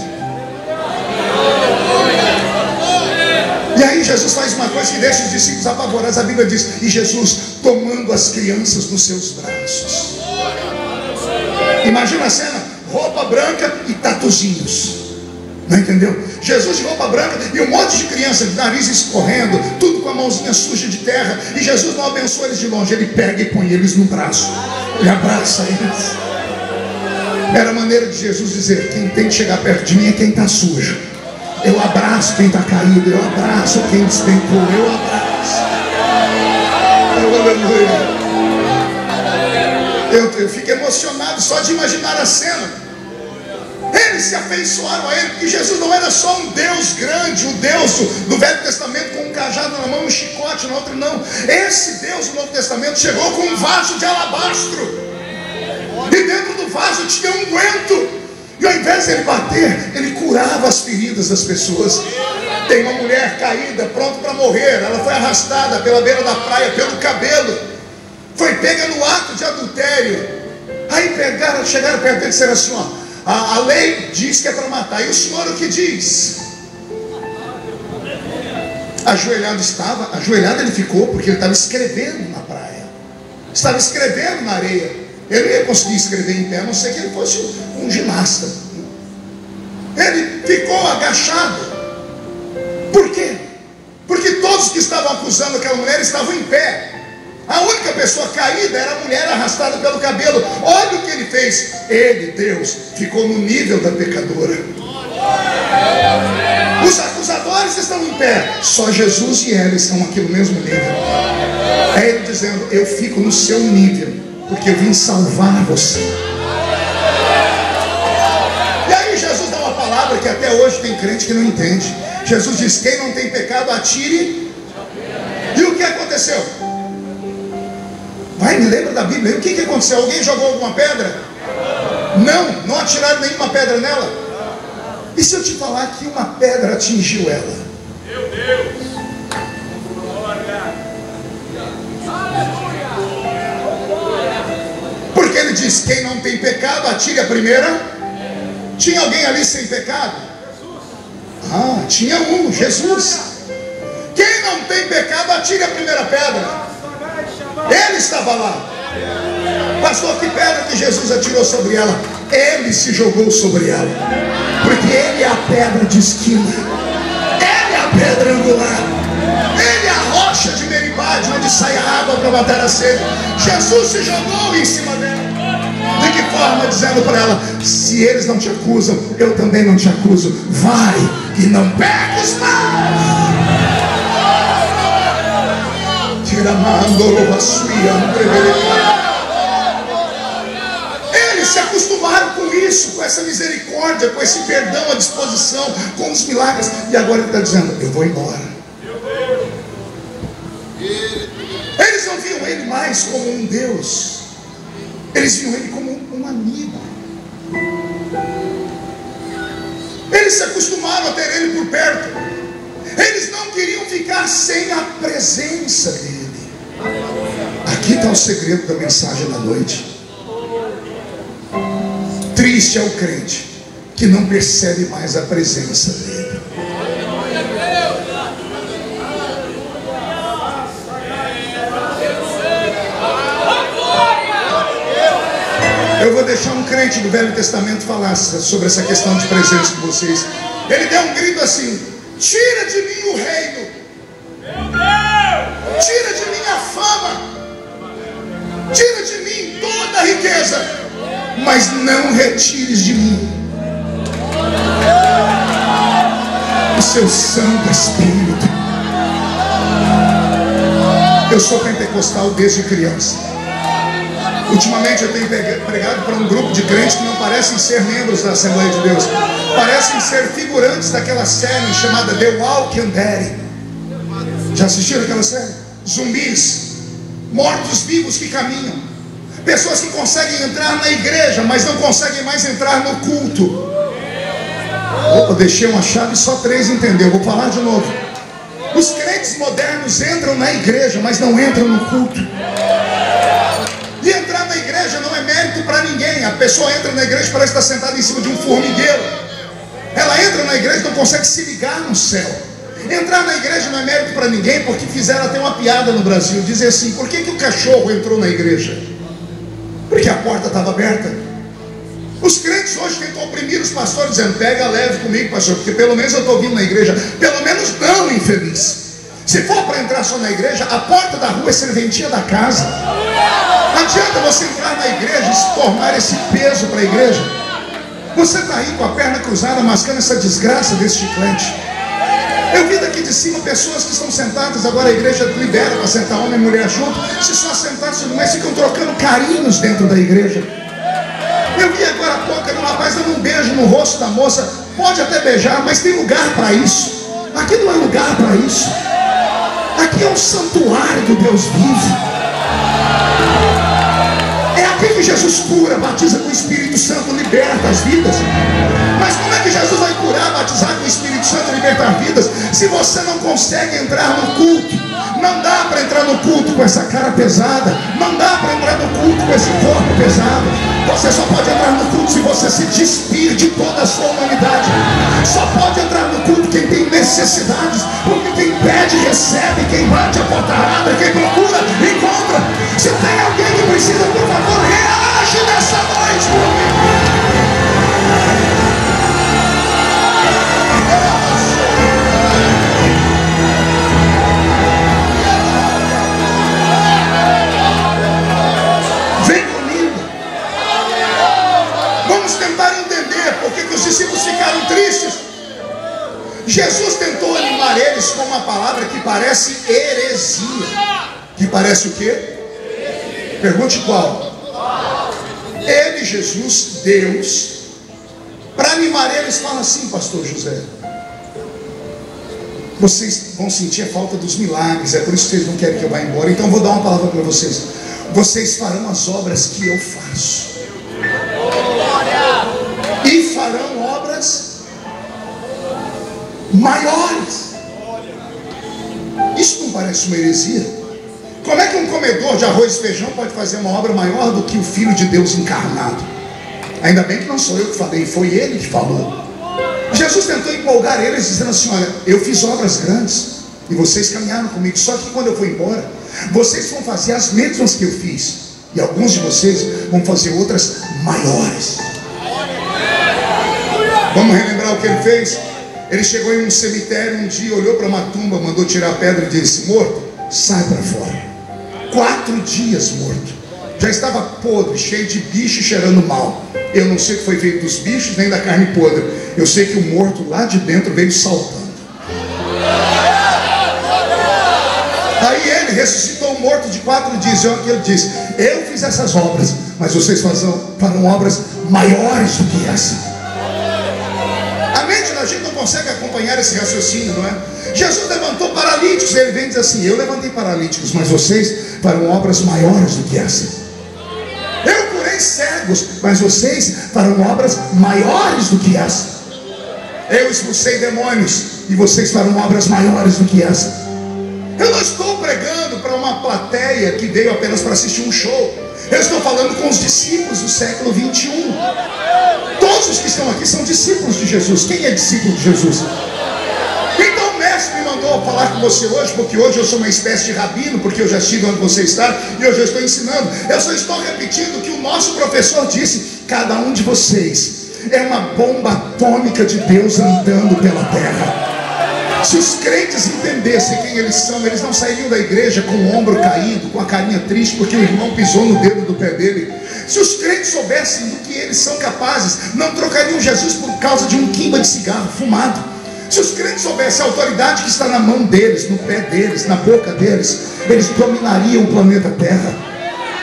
E aí Jesus faz uma coisa que deixa os discípulos apavorados. A Bíblia diz: e Jesus tomando as crianças nos seus braços. Imagina a cena: roupa branca e tatuzinhos. Não entendeu? Jesus de roupa branca e um monte de criança de nariz escorrendo, tudo com a mãozinha suja de terra. E Jesus não abençoa eles de longe, ele pega e põe eles no braço, ele abraça eles. Era a maneira de Jesus dizer: quem tem que chegar perto de mim é quem está sujo. Eu abraço quem está caído, eu abraço quem despencou, eu abraço. Eu fico emocionado só de imaginar a cena. Eles se afeiçoaram a ele, porque Jesus não era só um Deus grande, o Deus do Velho Testamento com um cajado na mão, um chicote na outra, não. Esse Deus do Novo Testamento chegou com um vaso de alabastro, e dentro do vaso tinha um unguento, e ao invés de ele bater, ele curava as feridas das pessoas. Tem uma mulher caída, pronta para morrer, ela foi arrastada pela beira da praia, pelo cabelo, foi pega no ato de adultério. Aí chegaram perto dele e disseram assim: ó, a lei diz que é para matar, e o senhor o que diz? Ajoelhado ele ficou, porque ele estava escrevendo na praia, estava escrevendo na areia. Ele não ia conseguir escrever em pé, a não ser que ele fosse um ginasta. Ele ficou agachado. Por quê? Porque todos que estavam acusando aquela mulher estavam em pé. A única pessoa caída era a mulher arrastada pelo cabelo. Olha o que ele fez. Ele, Deus, ficou no nível da pecadora. Os acusadores estão em pé, só Jesus e ela estão aqui no mesmo nível. É ele dizendo: eu fico no seu nível, porque eu vim salvar você. E aí Jesus dá uma palavra que até hoje tem crente que não entende. Jesus diz: quem não tem pecado, atire. E o que aconteceu? Vai, me lembra da Bíblia. O que aconteceu? Alguém jogou alguma pedra? Não atiraram nenhuma pedra nela. E se eu te falar que uma pedra atingiu ela? Meu Deus! Porque ele diz: quem não tem pecado, atire a primeira. Tinha alguém ali sem pecado? Tinha um, Jesus. Quem não tem pecado, atire a primeira pedra. Ele estava lá. Pastor, que pedra que Jesus atirou sobre ela? Ele se jogou sobre ela, porque ele é a pedra de esquina, ele é a pedra angular, ele é a rocha de Meribá, de onde sai a água para matar a sede. Jesus se jogou em cima dela. De que forma? Dizendo para ela: se eles não te acusam, eu também não te acuso. Vai e não peques mais. Eles se acostumaram com isso, com essa misericórdia, com esse perdão à disposição, com os milagres. E agora ele está dizendo: eu vou embora. Eles não viam ele mais como um Deus, eles viam ele como um amigo. Eles se acostumaram a ter ele por perto. Eles não queriam ficar sem a presença dele. Aqui está o segredo da mensagem da noite. Triste é o crente que não percebe mais a presença dele. Eu vou deixar um crente do Velho Testamento falar sobre essa questão de presença com vocês. Ele deu um grito assim: tira de mim o reino, tira de mim a fama, tira de mim toda a riqueza, mas não retires de mim o seu Santo Espírito. Eu sou pentecostal desde criança. Ultimamente eu tenho pregado para um grupo de crentes que não parecem ser membros da Assembleia de Deus, parecem ser figurantes daquela série chamada The Walking Dead. Já assistiram aquela série? Zumbis, mortos-vivos que caminham, pessoas que conseguem entrar na igreja, mas não conseguem mais entrar no culto. Opa, deixei uma chave, só 3 entendeu. Vou falar de novo. Os crentes modernos entram na igreja, mas não entram no culto. E entrar na igreja não é mérito para ninguém. A pessoa entra na igreja e parece estar sentada em cima de um formigueiro. Ela entra na igreja e não consegue se ligar no céu. Entrar na igreja não é mérito para ninguém, porque fizeram até uma piada no Brasil. Dizem assim: por que o cachorro entrou na igreja? Porque a porta estava aberta. Os crentes hoje tentam oprimir os pastores, dizendo: pega leve comigo, pastor, porque pelo menos eu estou vindo na igreja. Pelo menos não, infeliz. Se for para entrar só na igreja, a porta da rua é serventia da casa. Não adianta você entrar na igreja e se tornar esse peso para a igreja. Você está aí com a perna cruzada, mascando essa desgraça desse chiclete. Eu vi daqui de cima pessoas que estão sentadas, agora a igreja libera para sentar homem e mulher junto. Se só sentassem, mas ficam trocando carinhos dentro da igreja. Eu vi agora há pouco um rapaz dando um beijo no rosto da moça. Pode até beijar, mas tem lugar para isso. Aqui não é lugar para isso. Aqui é um santuário do Deus vivo. É aqui que Jesus cura, batiza com o Espírito Santo, liberta as vidas. Mas como é que Jesus vai curar, batizar com o Espírito Santo e libertar vidas, se você não consegue entrar no culto? Não dá para entrar no culto com essa cara pesada. Não dá para entrar no culto com esse corpo pesado. Você só pode entrar no culto se você se despir de toda a sua humanidade. Só pode entrar no culto quem tem necessidades, porque quem pede recebe, quem bate a porta abre, quem procura encontra. Se tem alguém que precisa, por favor, reage nessa noite por mim. Os discípulos ficaram tristes. Jesus tentou animar eles com uma palavra que parece heresia. Que parece o quê? Pergunte qual? Ele, Jesus, Deus, para animar eles, fala assim: pastor José, vocês vão sentir a falta dos milagres, é por isso que vocês não querem que eu vá embora. Então eu vou dar uma palavra para vocês. Vocês farão as obras que eu faço, e farão obras maiores. Isso não parece uma heresia? Como é que um comedor de arroz e feijão pode fazer uma obra maior do que o Filho de Deus encarnado? Ainda bem que não sou eu que falei, foi ele que falou. Jesus tentou empolgar eles, dizendo assim: olha, eu fiz obras grandes e vocês caminharam comigo, só que quando eu for embora, vocês vão fazer as mesmas que eu fiz, e alguns de vocês vão fazer outras maiores. Vamos relembrar o que ele fez? Ele chegou em um cemitério um dia, olhou para uma tumba, mandou tirar a pedra e disse: morto, sai para fora. 4 dias morto, já estava podre, cheio de bicho, cheirando mal. Eu não sei o que foi feito dos bichos, nem da carne podre. Eu sei que o morto lá de dentro veio saltando. Aí ele ressuscitou o morto de 4 dias. Ele disse: eu fiz essas obras, mas vocês farão obras maiores do que essa. A gente não consegue acompanhar esse raciocínio, não é? Jesus levantou paralíticos, ele vem e diz assim: eu levantei paralíticos, mas vocês farão obras maiores do que essa. Eu curei cegos, mas vocês farão obras maiores do que essa. Eu expulsei demônios, e vocês farão obras maiores do que essa. Eu não estou pregando para uma plateia que veio apenas para assistir um show. Eu estou falando com os discípulos do século 21. Todos os que estão aqui são discípulos de Jesus. Quem é discípulo de Jesus? Então o mestre me mandou falar com você hoje, porque hoje eu sou uma espécie de rabino, porque eu já estive onde você está e hoje eu estou ensinando. Eu só estou repetindo o que o nosso professor disse: cada um de vocês é uma bomba atômica de Deus andando pela terra. Se os crentes entendessem quem eles são, eles não sairiam da igreja com o ombro caído, com a carinha triste porque o irmão pisou no dedo do pé dele. Se os crentes soubessem do que eles são capazes, não trocariam Jesus por causa de um quimba de cigarro fumado. Se os crentes soubessem a autoridade que está na mão deles, no pé deles, na boca deles, eles dominariam o planeta Terra.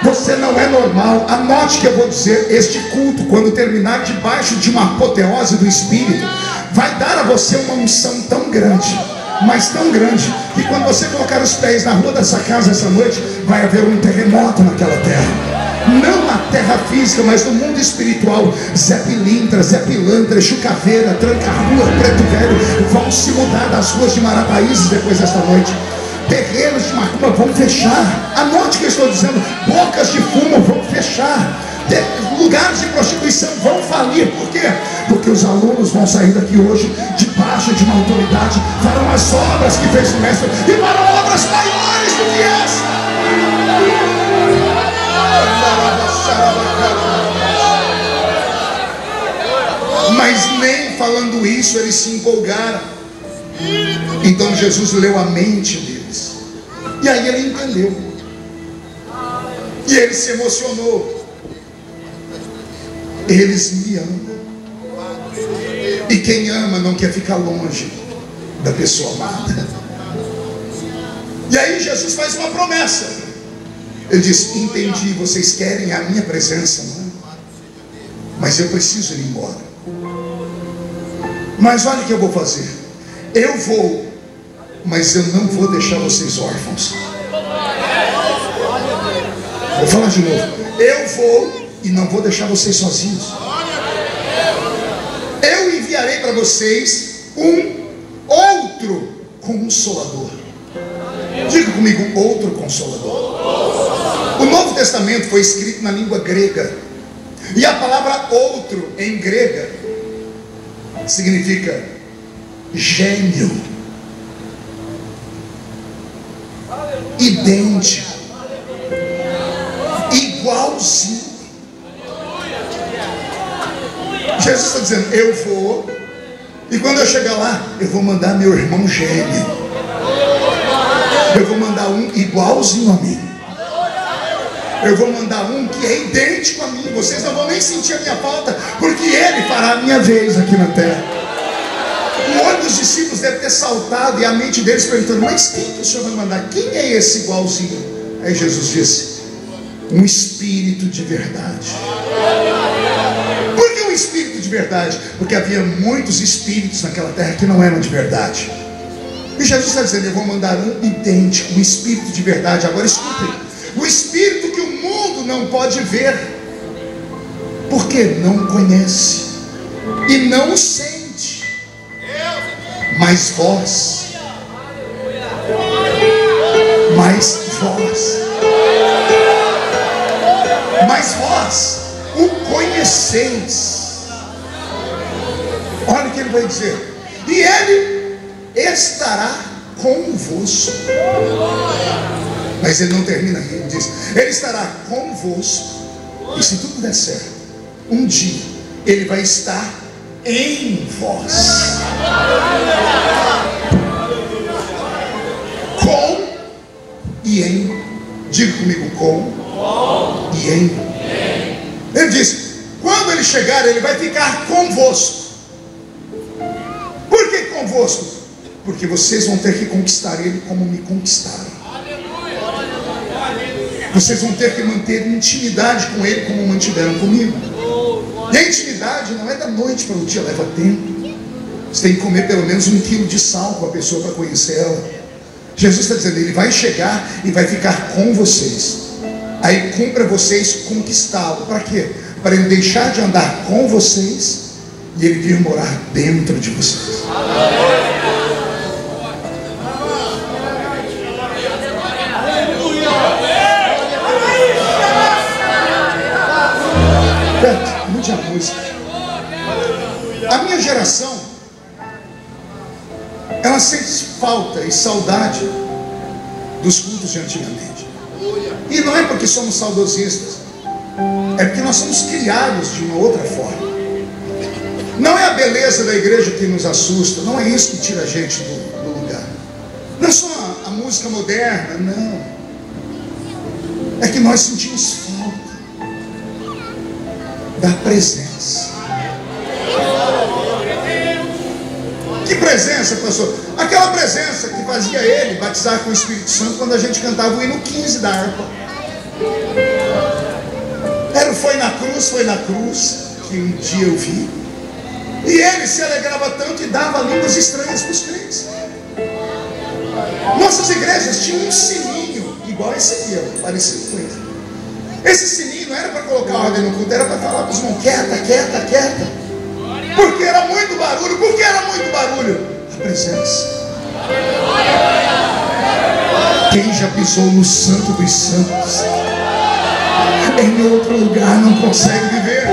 Você não é normal. Anote que eu vou dizer: este culto, quando terminar debaixo de uma apoteose do Espírito, vai dar a você uma unção tão grande, mas tão grande, que quando você colocar os pés na rua dessa casa essa noite, vai haver um terremoto naquela terra. Não na terra física, mas no mundo espiritual. Zé Pilintra, Zé Pilantra, Chucaveira, Tranca-Rua, Preto Velho vão se mudar das ruas de Marataízes depois desta noite. Terreiros de macumba vão fechar. Anote o que eu estou dizendo: bocas de fumo vão fechar. Lugares de prostituição vão falir. Por quê? Porque os alunos vão sair daqui hoje debaixo de uma autoridade, farão as obras que fez o mestre e farão obras maiores do que essa. Mas nem falando isso eles se empolgaram. Então Jesus leu a mente deles, e aí ele entendeu, e ele se emocionou. Eles me amam, e quem ama não quer ficar longe da pessoa amada. E aí Jesus faz uma promessa. Ele diz: entendi, vocês querem a minha presença, não é? Mas eu preciso ir embora. Mas olha o que eu vou fazer. Eu vou, mas eu não vou deixar vocês órfãos. Vou falar de novo. Eu vou e não vou deixar vocês sozinhos. Eu enviarei para vocês um outro Consolador. Diga comigo, outro Consolador. O Novo Testamento foi escrito na língua grega, e a palavra outro em grega significa gêmeo, idêntico, igualzinho. Jesus está dizendo: eu vou, e quando eu chegar lá, eu vou mandar meu irmão gêmeo. Eu vou mandar um igualzinho a mim. Eu vou mandar um que é idêntico a mim. Vocês não vão nem sentir a minha falta, porque ele fará a minha vez aqui na terra. O olho dos discípulos deve ter saltado, e a mente deles perguntando: mas quem que o Senhor vai mandar? Quem é esse igualzinho? Aí Jesus disse: um espírito de verdade. Por que um espírito de verdade? Porque havia muitos espíritos naquela terra que não eram de verdade. E Jesus está dizendo: eu vou mandar um idêntico, um espírito de verdade. Agora escutem: o espírito que o mundo não pode ver, porque não conhece e não sente. Mas vós o conheceis. Olha o que ele vai dizer: e ele estará convosco. Mas ele não termina aí, ele diz: ele estará convosco, e se tudo der certo, um dia ele vai estar em vós. Com e em. Diga comigo: com e em. Ele diz: quando ele chegar, ele vai ficar convosco. Por que convosco? Porque vocês vão ter que conquistar ele como me conquistaram. Vocês vão ter que manter intimidade com ele como mantiveram comigo. E a intimidade não é da noite para o dia, leva tempo. Você tem que comer pelo menos 1 quilo de sal com a pessoa para conhecer ela. Jesus está dizendo: ele vai chegar e vai ficar com vocês. Aí cumpra vocês conquistá-lo. Para quê? Para ele deixar de andar com vocês e ele vir morar dentro de vocês. Mude a música. A minha geração, ela sente falta e saudade dos cultos de antigamente. E não é porque somos saudosistas, é porque nós somos criados de uma outra forma. Não é a beleza da igreja que nos assusta, não é isso que tira a gente do lugar. Não é só a música moderna, não. É que nós sentimos falta da presença. Que presença, pastor? Aquela presença que fazia ele batizar com o Espírito Santo quando a gente cantava o hino 15 da harpa. Era o foi na cruz que um dia eu vi. E ele se alegrava tanto e dava línguas estranhas para os crentes. Nossas igrejas tinham um sininho igual esse aqui, parecido com ele. Esse sininho não era para colocar ordem no culto, era para falar para os irmãos: quieta, quieta, quieta. Porque era muito barulho. Por que era muito barulho? A presença. Quem já pisou no santo dos santos, em outro lugar não consegue viver.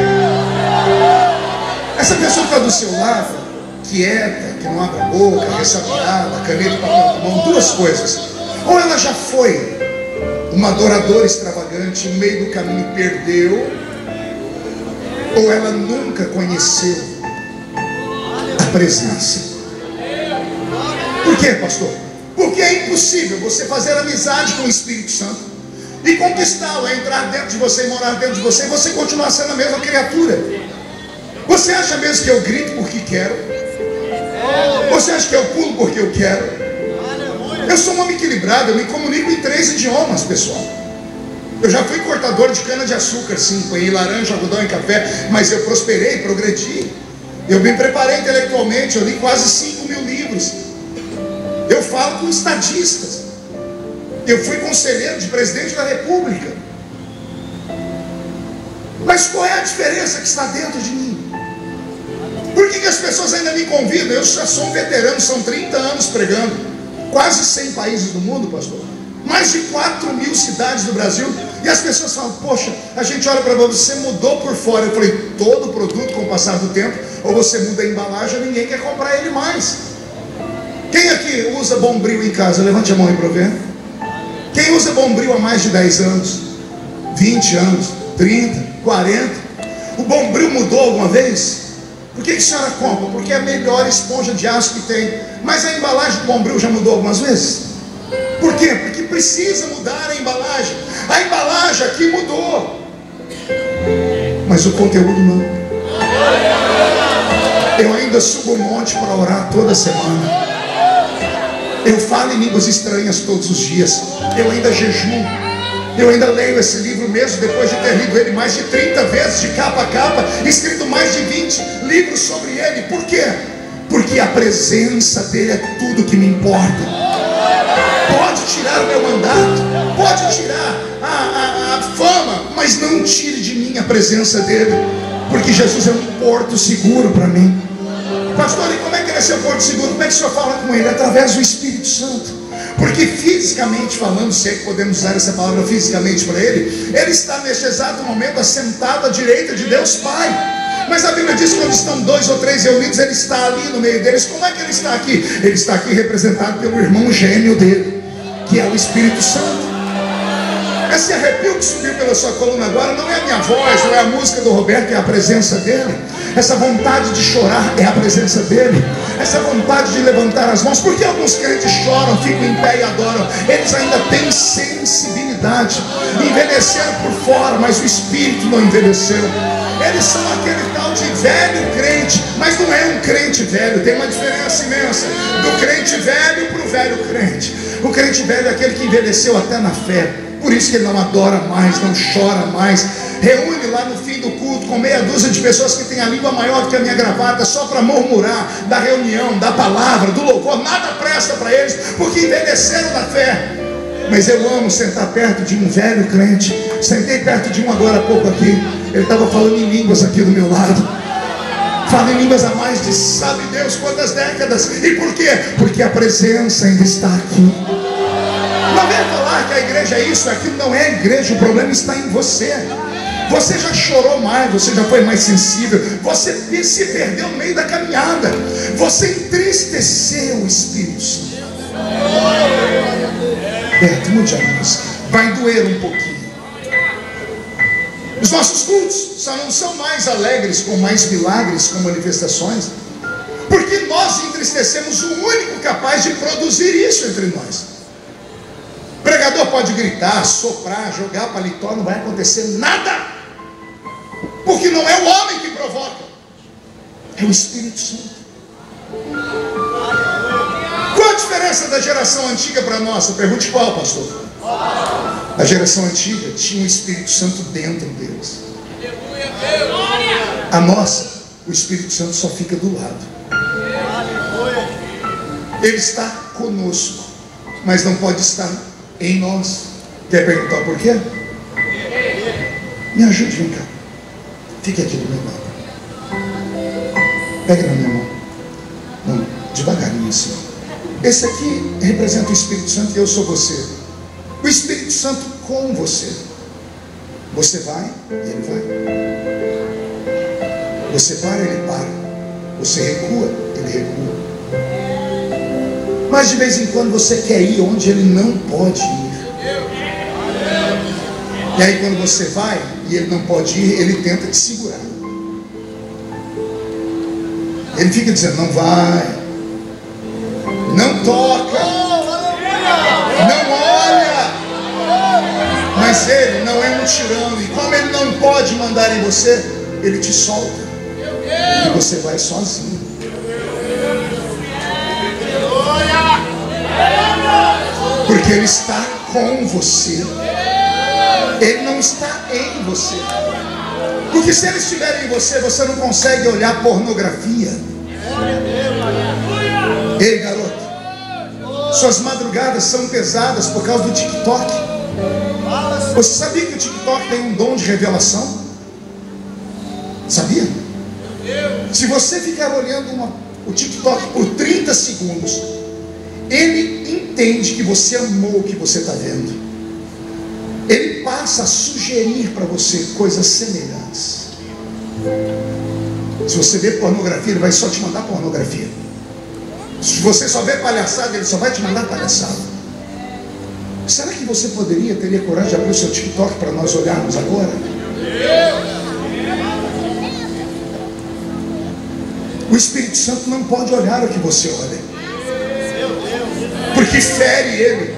Essa pessoa que está do seu lado, quieta, que não abre a boca, ressabiada, caneta, papel na mão, duas coisas: ou ela já foi uma adoradora extravagante, no meio do caminho perdeu, ou ela nunca conheceu presença. Por quê, pastor? Porque é impossível você fazer amizade com o Espírito Santo e conquistá-lo, entrar dentro de você e morar dentro de você, e você continuar sendo a mesma criatura. Você acha mesmo que eu grito porque quero? Você acha que eu pulo porque eu quero? Eu sou um homem equilibrado, eu me comunico em 3 idiomas, pessoal. Eu já fui cortador de cana-de-açúcar, sim, põe laranja, algodão e café, mas eu prosperei, progredi. Eu me preparei intelectualmente, eu li quase 5.000 livros. Eu falo com estadistas. Eu fui conselheiro de presidente da República. Mas qual é a diferença que está dentro de mim? Por que as pessoas ainda me convidam? Eu já sou um veterano, são 30 anos pregando, quase 100 países do mundo, pastor, mais de 4.000 cidades do Brasil, e as pessoas falam: poxa, a gente olha para você, mudou por fora. Eu falei: todo produto, com o passar do tempo, ou você muda a embalagem, ou ninguém quer comprar ele mais. Quem aqui usa Bombril em casa? Levante a mão aí para ver. Quem usa Bombril há mais de 10 anos, 20 anos, 30, 40? O Bombril mudou alguma vez? Por que a senhora compra? Porque é a melhor esponja de aço que tem. Mas a embalagem do Bombril já mudou algumas vezes? Por quê? Porque precisa mudar a embalagem. A embalagem aqui mudou, mas o conteúdo não. Eu ainda subo o monte para orar toda semana. Eu falo em línguas estranhas todos os dias. Eu ainda jejuo. Eu ainda leio esse livro mesmo depois de ter lido ele mais de 30 vezes, de capa a capa, escrito mais de 20 livros sobre ele. Por quê? Porque a presença dele é tudo que me importa. Pode tirar o meu mandato, pode tirar a fama, mas não tire de mim a presença dele, porque Jesus é um porto seguro para mim. Pastor, e como é que ele é seu porto seguro? Como é que o senhor fala com ele? Através do Espírito Santo. Porque fisicamente falando, se é que podemos usar essa palavra fisicamente para ele, ele está neste exato momento assentado à direita de Deus Pai. Mas a Bíblia diz que quando estão 2 ou 3 reunidos, ele está ali no meio deles. Como é que ele está aqui? Ele está aqui representado pelo irmão gêmeo dele, que é o Espírito Santo. Esse arrepio que subiu pela sua coluna agora não é a minha voz, não é a música do Roberto, é a presença dele. Essa vontade de chorar é a presença dele. Essa vontade de levantar as mãos. Porque alguns crentes choram, ficam em pé e adoram? Eles ainda têm sensibilidade. Envelheceram por fora, mas o espírito não envelheceu. Eles são aquele tal de velho crente, mas não é um crente velho. Tem uma diferença imensa do crente velho para o velho crente. O crente velho é aquele que envelheceu até na fé. Por isso que ele não adora mais, não chora mais. Reúne lá no fim do culto com meia dúzia de pessoas que têm a língua maior do que a minha gravata, só para murmurar da reunião, da palavra, do louvor. Nada presta para eles, porque envelheceram na fé. Mas eu amo sentar perto de um velho crente. Sentei perto de um agora há pouco aqui. Ele estava falando em línguas aqui do meu lado. Fala em línguas há mais de sabe Deus quantas décadas. E por quê? Porque a presença ainda está aqui. Não vem falar que a igreja é isso, aquilo. Não é a igreja, o problema está em você. Você já chorou mais, você já foi mais sensível, você se perdeu no meio da caminhada, você entristeceu o Espírito Santo. Beto, mude a música, vai doer um pouquinho. Os nossos cultos só não são mais alegres, com mais milagres, com manifestações, porque nós entristecemos o único capaz de produzir isso entre nós. O pregador pode gritar, soprar, jogar paletó, não vai acontecer nada, porque não é o homem que provoca, é o Espírito Santo. Qual a diferença da geração antiga para a nossa? Pergunte qual, pastor? A geração antiga tinha o Espírito Santo dentro deles. A nossa, o Espírito Santo só fica do lado. Ele está conosco, mas não pode estar em nós. Quer perguntar por quê? Me ajude, vem cá. Fique aqui do meu lado. Pega na minha mão. Não, devagarinho assim. Esse aqui representa o Espírito Santo e eu sou você. O Espírito Santo com você. Você vai e ele vai. Você para, ele para. Você recua, ele recua. Mas de vez em quando você quer ir onde ele não pode ir. E aí quando você vai e ele não pode ir, ele tenta te segurar. Ele fica dizendo: não vai, não toca, não olha. Mas ele não é um tirano, e como ele não pode mandar em você, ele te solta e você vai sozinho. Porque ele está com você, ele não está em você. Porque se ele estiver em você, você não consegue olhar pornografia. Ei, garoto, suas madrugadas são pesadas por causa do TikTok. Você sabia que o TikTok tem um dom de revelação? Sabia? Se você ficar olhando o TikTok por 30 segundos, ele entende que você amou o que você está vendo. Ele passa a sugerir para você coisas semelhantes. Se você vê pornografia, ele vai só te mandar pornografia. Se você só vê palhaçada, ele só vai te mandar palhaçada. Será que você teria coragem de abrir o seu TikTok para nós olharmos agora? O Espírito Santo não pode olhar o que você olha, porque fere ele.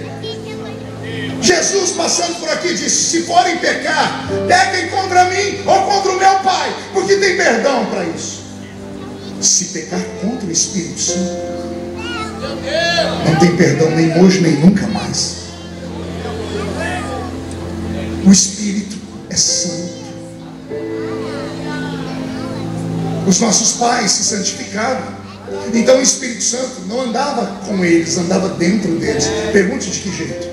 Jesus passando por aqui disse: se forem pecar, pequem contra mim ou contra o meu Pai, porque tem perdão para isso. Se pecar contra o Espírito Santo, não tem perdão nem hoje nem nunca mais. O Espírito é santo. Os nossos pais se santificaram, então o Espírito Santo não andava com eles, andava dentro deles. Pergunte de que jeito?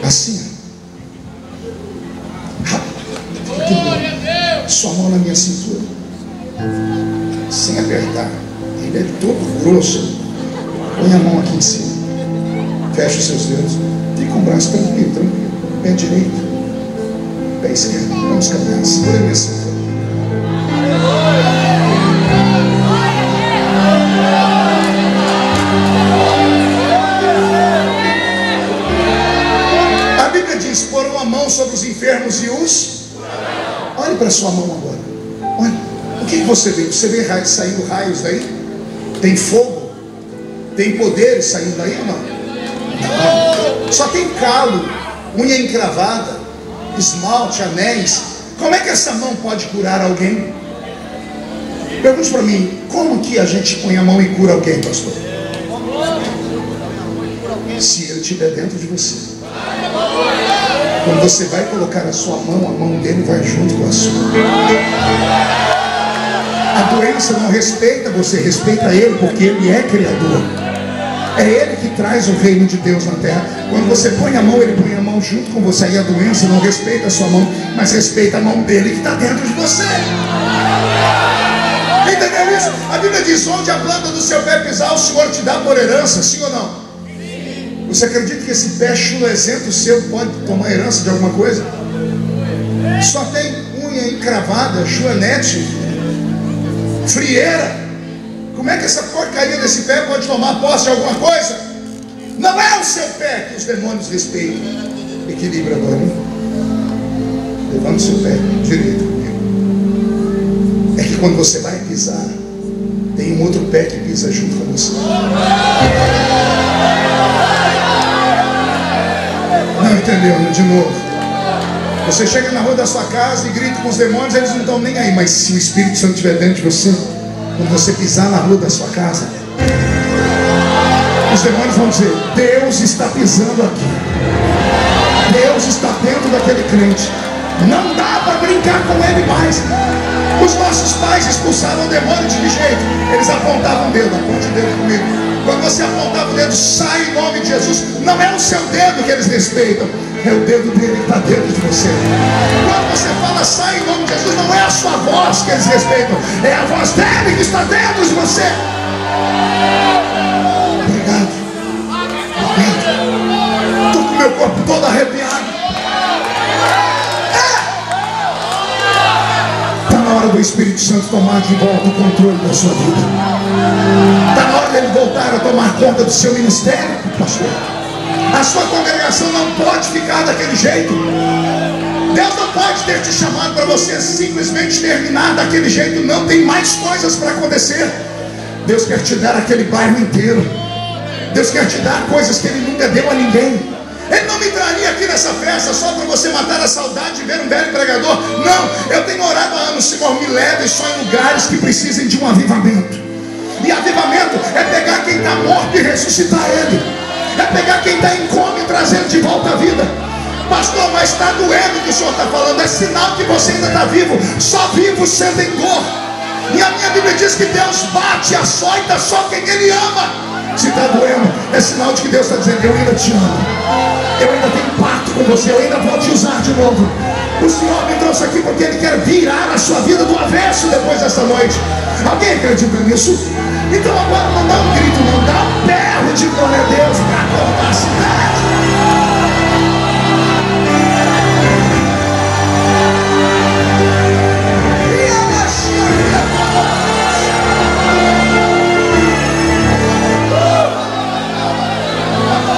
Assim, rápido. Sua mão na minha cintura, sem apertar. Ele é todo grosso. Põe a mão aqui em cima, fecha os seus dedos, fica com o braço tranquilo, tranquilo. Pé direito, pé esquerdo. Vamos caminhar. Segura a minha cintura. A Bíblia diz: porão a mão sobre os enfermos e os... Olhe para a sua mão agora. Olha, o que você vê? Você vê saindo raios daí? Tem fogo? Tem poderes saindo daí ou não? Não. Só tem calo, unha encravada, esmalte, anéis. Como é que essa mão pode curar alguém? Pergunte para mim: como que a gente põe a mão e cura alguém, pastor? Se ele estiver dentro de você. Quando você vai colocar a sua mão, a mão dele vai junto com a sua. A doença não respeita você, respeita ele, porque ele é criador. É ele que traz o reino de Deus na terra. Quando você põe a mão, ele põe a mão junto com você. Aí a doença não respeita a sua mão, mas respeita a mão dele que está dentro de você. Entendeu isso? A Bíblia diz: onde a planta do seu pé pisar, o Senhor te dá por herança. Sim ou não? Sim. Você acredita que esse pé chulesento seu pode tomar herança de alguma coisa? Só tem unha encravada, joanete, frieira. Como é que essa porcaria desse pé pode tomar posse de alguma coisa? Não é o seu pé que os demônios respeitam. Equilibra agora, hein? Levanta o seu pé direito comigo. É que quando você vai pisar, tem um outro pé que pisa junto com você. Não entendeu? De novo. Você chega na rua da sua casa e grita com os demônios, eles não estão nem aí. Mas se o Espírito Santo estiver dentro de você, quando você pisar na rua da sua casa, os demônios vão dizer: Deus está pisando aqui, Deus está dentro daquele crente. Não dá para brincar com ele mais. Os nossos pais expulsavam o demônio de que jeito? Eles apontavam o dedo. Aponte o dedo comigo. Quando você apontava o dedo: sai em nome de Jesus. Não é o seu dedo que eles respeitam, é o dedo dele que está dentro de você. Quando você fala sai em nome de Jesus, não é a sua voz que eles respeitam, é a voz dele que está dentro de você. Obrigado. Obrigado. Estou com meu corpo todo arrepiado. Está na hora do Espírito Santo tomar de volta o controle da sua vida. Está na hora dele voltar a tomar conta do seu ministério, pastor. A sua congregação não pode ficar daquele jeito. Deus não pode ter te chamado para você simplesmente terminar daquele jeito. Não, tem mais coisas para acontecer. Deus quer te dar aquele bairro inteiro. Deus quer te dar coisas que Ele nunca deu a ninguém. Ele não me traria aqui nessa festa só para você matar a saudade de ver um velho pregador. Não, eu tenho orado há anos: Senhor, me leve só em lugares que precisem de um avivamento. E avivamento é pegar quem está morto e ressuscitar ele. É pegar quem está em coma e trazer de volta à vida. Pastor, mas está doendo o que o senhor está falando. É sinal que você ainda está vivo. Só vivo sentem dor. E a minha Bíblia diz que Deus bate, açoita só quem Ele ama. Se está doendo, é sinal de que Deus está dizendo: eu ainda te amo, eu ainda tenho pacto com você, eu ainda vou te usar de novo. O Senhor me trouxe aqui porque Ele quer virar a sua vida do avesso depois dessa noite. Alguém acredita nisso? Então agora não dá um grito, não, dá um berro de glória a Deus para acordar a cidade.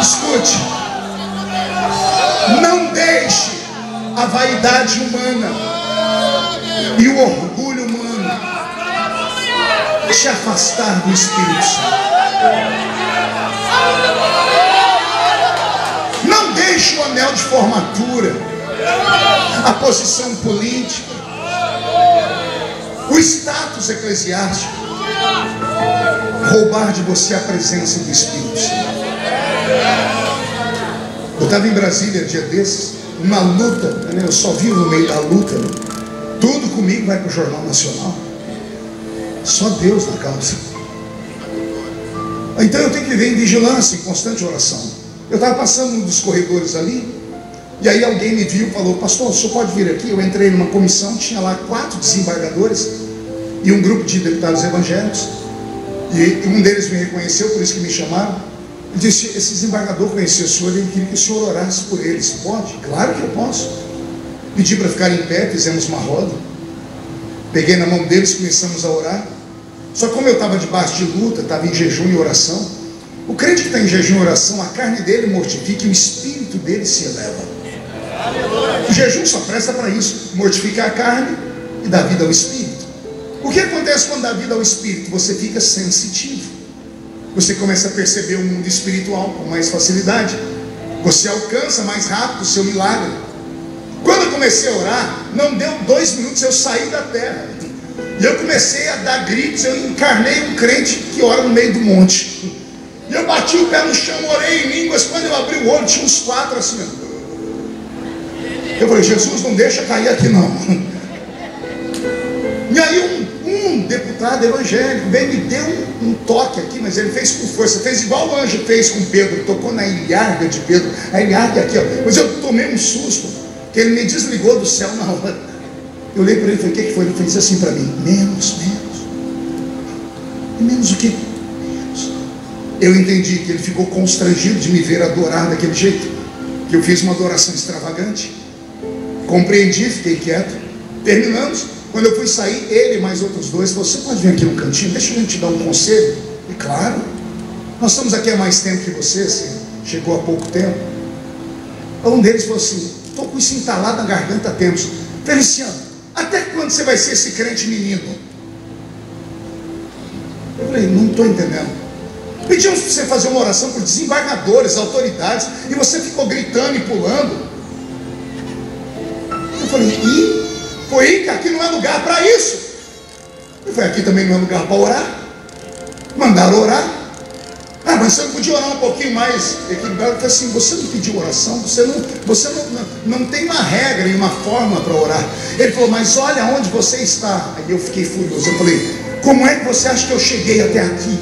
Escute, não deixe a vaidade humana e o orgulho humano te afastar do Espírito Santo. Não deixe o anel de formatura, a posição política, o status eclesiástico roubar de você a presença do Espírito Santo. Eu estava em Brasília dia desses, uma luta, né? Eu só vivo no meio da luta, né? Tudo comigo vai para o Jornal Nacional. Só Deus na causa. Então eu tenho que viver em vigilância, em constante oração. Eu estava passando um dos corredores ali, e aí alguém me viu e falou: pastor, o senhor pode vir aqui? Eu entrei numa comissão, tinha lá 4 desembargadores e um grupo de deputados evangélicos, e um deles me reconheceu, por isso que me chamaram. Ele disse: esse desembargador conhecia o senhor, ele queria que o senhor orasse por eles. Pode? Claro que eu posso. Pedi para ficar em pé, fizemos uma roda, peguei na mão deles, começamos a orar. Só como eu estava debaixo de luta, estava em jejum e oração. O crente que está em jejum e oração, a carne dele mortifica e o espírito dele se eleva. O jejum só presta para isso: mortificar a carne e dar vida ao espírito. O que acontece quando dá vida ao espírito? Você fica sensitivo. Você começa a perceber o mundo espiritual com mais facilidade. Você alcança mais rápido o seu milagre. Quando eu comecei a orar, não deu 2 minutos, eu saí da terra. E eu comecei a dar gritos. Eu encarnei um crente que ora no meio do monte. E eu bati o pé no chão, orei em línguas. Quando eu abri o olho, tinha uns 4 assim. Eu falei: Jesus, não deixa cair aqui não. E aí um deputado evangélico veio, me deu um toque aqui, mas ele fez com força, fez igual o anjo fez com Pedro, tocou na ilharga de Pedro, a ilharga aqui, ó. Mas eu tomei um susto, que ele me desligou do céu na hora. Eu olhei para ele e falei: o que foi? Ele fez assim para mim: menos. E menos o quê? Menos. Eu entendi que ele ficou constrangido de me ver adorar daquele jeito, que eu fiz uma adoração extravagante. Compreendi, fiquei quieto. Terminamos. Quando eu fui sair, ele e mais outros 2 falaram: você pode vir aqui no cantinho, deixa eu te dar um conselho. E claro, nós estamos aqui há mais tempo que você, chegou há pouco tempo. Um deles falou assim: estou com isso entalado na garganta há tempos. Feliciano, até quando você vai ser esse crente menino? Eu falei: não estou entendendo. Pedimos para você fazer uma oração por desembargadores, autoridades, e você ficou gritando e pulando. Eu falei: e? Foi que aqui não é lugar para isso. Eu falei: aqui também não é lugar para orar. Mandaram orar. Ah, mas você não podia orar um pouquinho mais equilibrado? Eu falei assim: você não pediu oração, você não tem uma regra e uma forma para orar. Ele falou: mas olha onde você está. Aí eu fiquei furioso. Eu falei: como é que você acha que eu cheguei até aqui?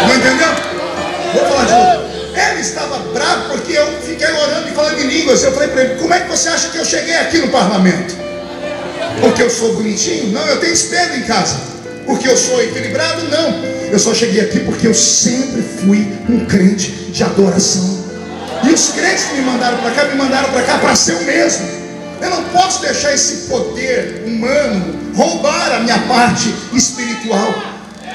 Não entendeu? Vou falar de novo. Ele estava bravo porque eu fiquei orando e falando em línguas. Eu falei para ele: como é que você acha que eu cheguei aqui no parlamento? Porque eu sou bonitinho? Não, eu tenho espelho em casa. Porque eu sou equilibrado? Não, eu só cheguei aqui porque eu sempre fui um crente de adoração. E os crentes que me mandaram para cá para ser o mesmo. Eu não posso deixar esse poder humano roubar a minha parte espiritual,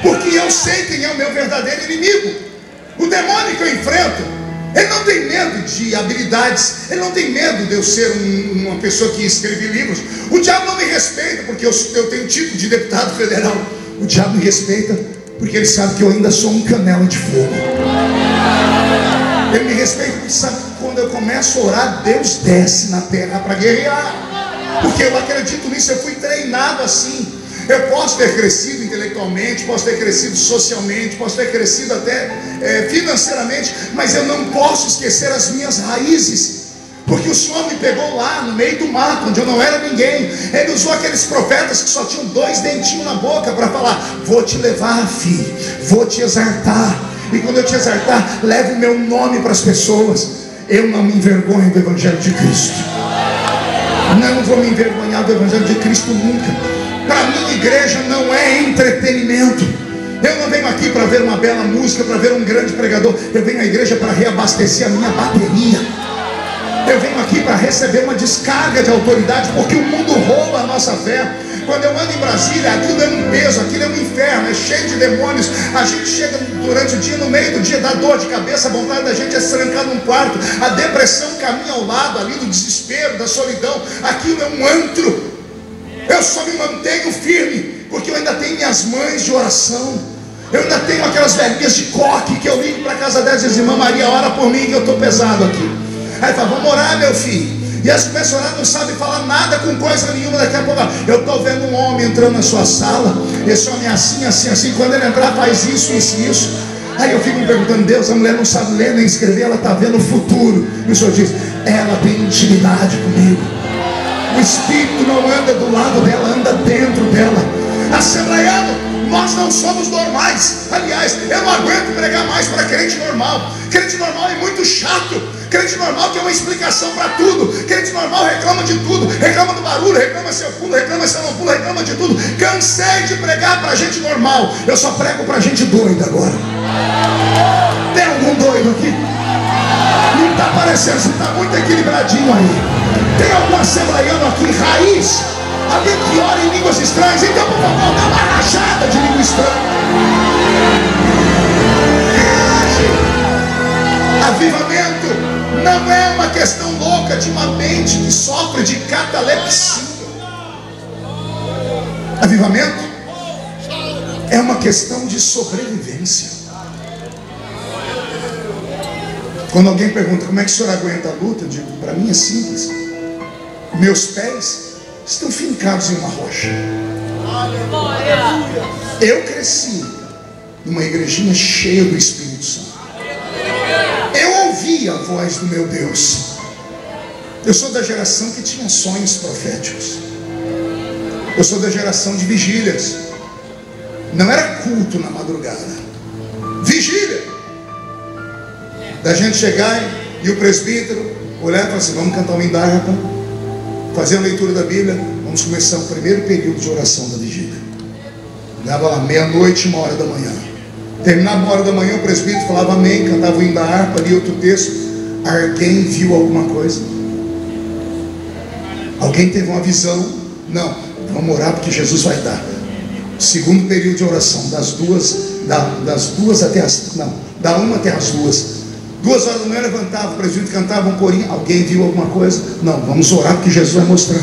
porque eu sei quem é o meu verdadeiro inimigo. O demônio que eu enfrento Ele não tem medo de habilidades. Ele não tem medo de eu ser uma pessoa que escreve livros. O diabo não me respeita porque eu tenho título de deputado federal. O diabo me respeita porque ele sabe que eu ainda sou um canela de fogo. Ele me respeita porque sabe que quando eu começo a orar, Deus desce na terra para guerrear. Porque eu acredito nisso, eu fui treinado assim. Eu posso ter crescido intelectualmente, posso ter crescido socialmente, posso ter crescido até financeiramente, mas eu não posso esquecer as minhas raízes. Porque o Senhor me pegou lá no meio do mato, onde eu não era ninguém. Ele usou aqueles profetas que só tinham 2 dentinhos na boca para falar: vou te levar, filho, vou te exaltar. E quando eu te exaltar, leve o meu nome para as pessoas. Eu não me envergonho do Evangelho de Cristo. Não vou me envergonhar do Evangelho de Cristo nunca. Para mim, igreja não é entretenimento. Eu não venho aqui para ver uma bela música, para ver um grande pregador. Eu venho à igreja para reabastecer a minha bateria. Eu venho aqui para receber uma descarga de autoridade, porque o mundo rouba a nossa fé. Quando eu ando em Brasília, aquilo é um peso, aquilo é um inferno, é cheio de demônios. A gente chega durante o dia, no meio do dia, dá dor de cabeça, a vontade da gente é se trancar num quarto. A depressão caminha ao lado ali do desespero, da solidão. Aquilo é um antro. Eu só me mantenho firme porque eu ainda tenho minhas mães de oração. Eu ainda tenho aquelas velhinhas de coque que eu ligo para casa delas e diz: irmã Maria, ora por mim que eu estou pesado aqui. Aí fala: vamos orar, meu filho. E as começam a orar, não sabem falar nada com coisa nenhuma. Daqui a pouco: eu estou vendo um homem entrando na sua sala. Esse homem é assim, assim, assim. Quando ele entrar, faz isso, isso, isso. Aí eu fico me perguntando: Deus, a mulher não sabe ler nem escrever, ela está vendo o futuro. E o Senhor diz: ela tem intimidade comigo. O Espírito não anda do lado dela, anda dentro dela. Assembleiano, nós não somos normais. Aliás, eu não aguento pregar mais para crente normal. Crente normal é muito chato. Crente normal tem uma explicação para tudo. Crente normal reclama de tudo. Reclama do barulho, reclama se eu pulo, reclama se eu não pulo, reclama de tudo. Cansei de pregar para gente normal. Eu só prego para gente doida agora. Tem algum doido aqui? Não está parecendo, você está muito equilibradinho aí. Tem algum assembleiano aqui, raiz? Alguém que ora em línguas estranhas? Então, por favor, dá uma rachada de língua estranha. Avivamento não é uma questão louca de uma mente que sofre de catalepsia. Avivamento é uma questão de sobrevivência. Quando alguém pergunta: como é que o senhor aguenta a luta? Eu digo: para mim é simples. Meus pés estão fincados em uma rocha. Eu cresci numa igrejinha cheia do Espírito Santo. Eu ouvi a voz do meu Deus. Eu sou da geração que tinha sonhos proféticos. Eu sou da geração de vigílias. Não era culto na madrugada, vigília. Da gente chegar e o presbítero olhar e falar assim: vamos cantar um hino da harpa, fazer a leitura da Bíblia, vamos começar o primeiro período de oração da vigília. Dava lá meia-noite, 1h da manhã. Terminava 1h da manhã, o presbítero falava amém, cantava o hino da harpa, lia outro texto. Alguém viu alguma coisa? Alguém teve uma visão? Não, vamos orar porque Jesus vai dar. Segundo período de oração, das 1 até as 2. 2 horas da manhã levantava, o presbítero cantava um corinho. Alguém viu alguma coisa? Não, vamos orar porque Jesus vai mostrar.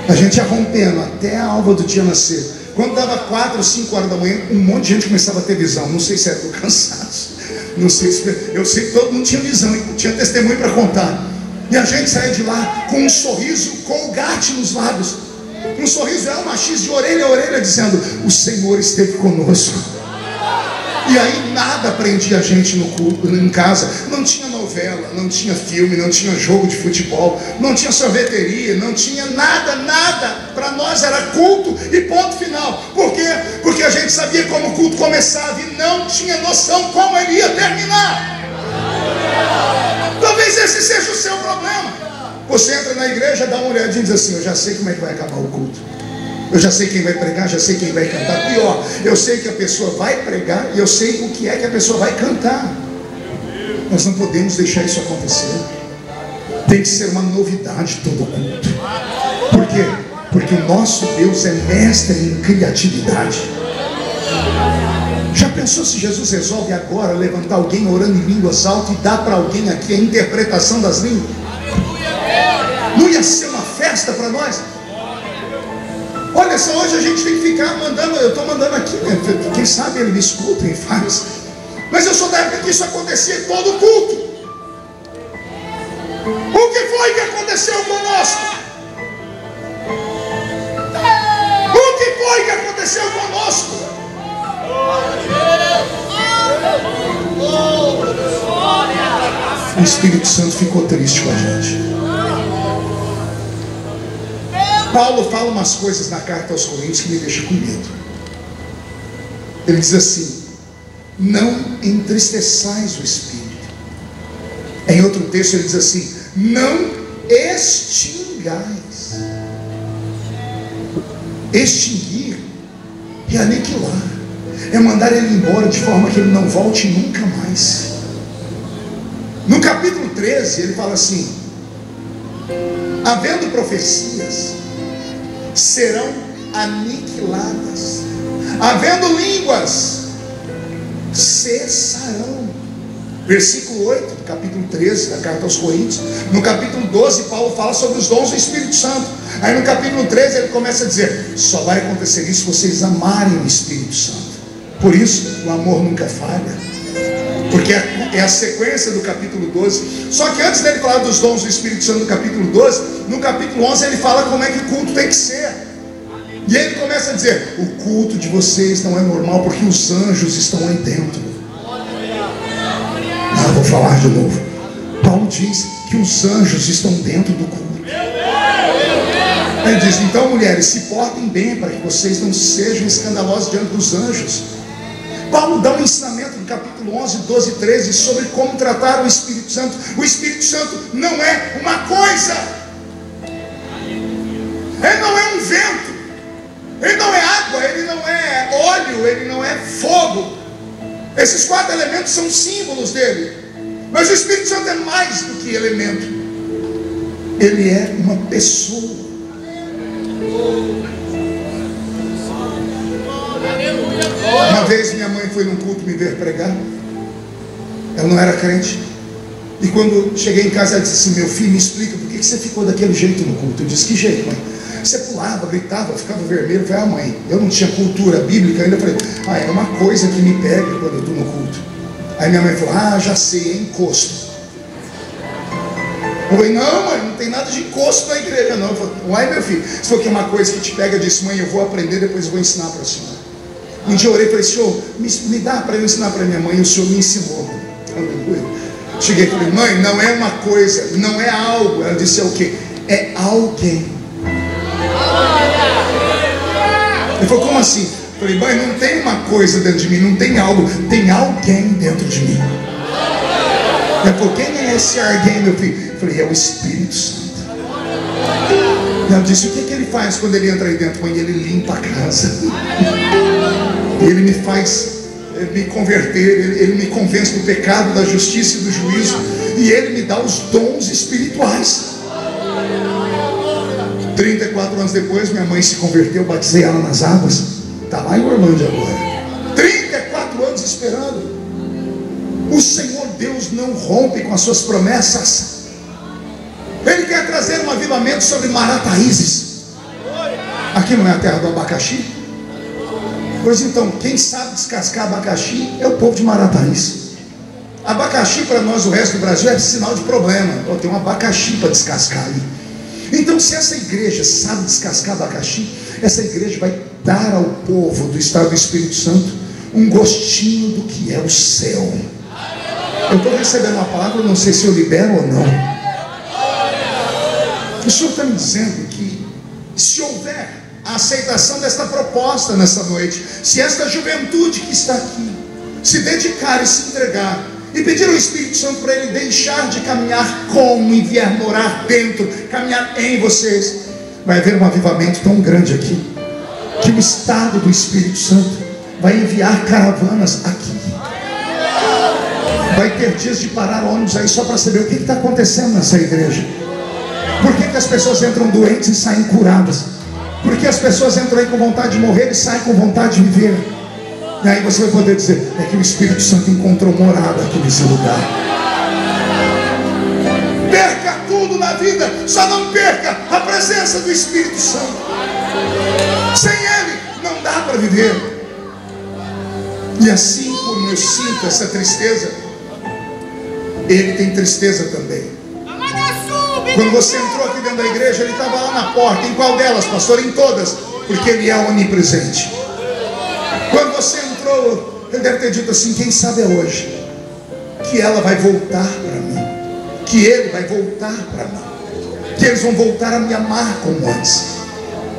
A gente ia rompendo até a alva do dia nascer. Quando dava 4 ou 5 horas da manhã, um monte de gente começava a ter visão. Não sei se era do cansaço, não sei se... eu sei que todo mundo tinha visão e tinha testemunho para contar. E a gente saía de lá com um sorriso colgate nos lábios. Um sorriso é uma X de orelha a orelha, dizendo: o Senhor esteve conosco. E aí nada prendia a gente no culto, em casa. Não tinha novela, não tinha filme, não tinha jogo de futebol, não tinha sorveteria, não tinha nada, nada. Para nós era culto e ponto final. Por quê? Porque a gente sabia como o culto começava e não tinha noção como ele ia terminar. Talvez esse seja o seu problema. Você entra na igreja, dá uma olhadinha e diz assim: eu já sei como é que vai acabar o culto. Eu já sei quem vai pregar, já sei quem vai cantar. Pior, eu sei que a pessoa vai pregar e eu sei o que é que a pessoa vai cantar. Nós não podemos deixar isso acontecer. Tem que ser uma novidade todo culto. Por quê? Porque o nosso Deus é mestre em criatividade. Já pensou se Jesus resolve agora levantar alguém orando em línguas altas e dar para alguém aqui a interpretação das línguas? Não ia ser uma festa para nós? Olha só, hoje a gente tem que ficar mandando, eu estou mandando aqui, né? Quem sabe ele me escuta e faz. Mas eu sou da época que isso acontecia em todo culto. O que foi que aconteceu conosco? O que foi que aconteceu conosco? O Espírito Santo ficou triste com a gente. Paulo fala umas coisas na carta aos Coríntios que me deixam com medo. Ele diz assim: não entristeçais o Espírito. Em outro texto ele diz assim: não extingais. Extinguir é aniquilar, é mandar ele embora de forma que ele não volte nunca mais. No capítulo 13 ele fala assim: havendo profecias, serão aniquiladas; havendo línguas, cessarão. Versículo 8 do capítulo 13 da carta aos Coríntios. No capítulo 12 Paulo fala sobre os dons do Espírito Santo. Aí no capítulo 13 ele começa a dizer: só vai acontecer isso se vocês amarem o Espírito Santo. Por isso o amor nunca falha, porque é a sequência do capítulo 12. Só que antes dele falar dos dons do Espírito Santo no capítulo 12, no capítulo 11 ele fala como é que o culto tem que ser. E ele começa a dizer: o culto de vocês não é normal porque os anjos estão aí dentro. Vou falar de novo. Paulo diz que os anjos estão dentro do culto. Ele diz: então, mulheres, se portem bem para que vocês não sejam escandalosos diante dos anjos. Paulo dá um ensinamento no capítulo 11, 12 e 13 sobre como tratar o Espírito Santo. O Espírito Santo não é uma coisa, ele não é um vento, ele não é água, ele não é óleo, ele não é fogo. Esses 4 elementos são símbolos dele. Mas o Espírito Santo é mais do que elemento. Ele é uma pessoa. Uma vez minha mãe foi num culto me ver pregar. Ela não era crente. E quando cheguei em casa ela disse assim: meu filho, me explica por que você ficou daquele jeito no culto. Eu disse: que jeito, mãe? Você pulava, gritava, ficava vermelho. Eu falei: ah, mãe, eu não tinha cultura bíblica ainda. Eu falei: é uma coisa que me pega quando eu estou no culto. Aí minha mãe falou: ah, já sei, é encosto. Eu falei: não, mãe, não tem nada de encosto na igreja não. Eu falei: uai, meu filho, se for que é uma coisa que te pega, eu disse: mãe, eu vou aprender, depois eu vou ensinar para a senhora. Um dia eu orei e falei: senhor, me dá para eu ensinar para minha mãe. E o senhor me ensinou. Aleluia. Cheguei e falei: mãe, não é uma coisa, não é algo. Ela disse: é o quê? É alguém. Ele falou: como assim? Eu falei: mãe, não tem uma coisa dentro de mim, não tem algo, tem alguém dentro de mim. Ela falou: quem é esse alguém, meu filho? Eu falei: é o Espírito Santo. Ela disse: o que ele faz quando ele entra aí dentro? Mãe, ele limpa a casa. Ele me faz me converter, ele me convence do pecado, da justiça e do juízo, e ele me dá os dons espirituais. 34 anos depois minha mãe se converteu, batizei ela nas águas. Está lá em Orlândia agora. 34 anos esperando. O Senhor Deus não rompe com as suas promessas. Ele quer trazer um avivamento sobre Marataízes. Aqui não é a terra do abacaxi? Pois então, quem sabe descascar abacaxi é o povo de Marataízes. Abacaxi para nós, o resto do Brasil, é sinal de problema. Tem um abacaxi para descascar ali. Então, se essa igreja sabe descascar abacaxi, essa igreja vai dar ao povo do estado do Espírito Santo um gostinho do que é o céu. Eu estou recebendo uma palavra, não sei se eu libero ou não. O Senhor está me dizendo que se houver a aceitação desta proposta nessa noite, se esta juventude que está aqui se dedicar e se entregar e pedir ao Espírito Santo para ele deixar de caminhar como e vier morar dentro, caminhar em vocês, vai haver um avivamento tão grande aqui, que o estado do Espírito Santo vai enviar caravanas aqui. Vai ter dias de parar ônibus aí só para saber o que está acontecendo nessa igreja. Por que as pessoas entram doentes e saem curadas? Por que as pessoas entram aí com vontade de morrer e saem com vontade de viver? E aí você vai poder dizer: é que o Espírito Santo encontrou morada aqui nesse lugar. Perca tudo na vida, só não perca a presença do Espírito Santo. Sem Ele não dá para viver. E assim como eu sinto essa tristeza, Ele tem tristeza também. Quando você entrou aqui dentro da igreja, Ele estava lá na porta. Em qual delas, pastor? Em todas, porque Ele é onipresente. Quando você entrou, Ele deve ter dito assim: quem sabe é hoje que ela vai voltar para mim, que ele vai voltar para mim, que eles vão voltar a me amar como antes,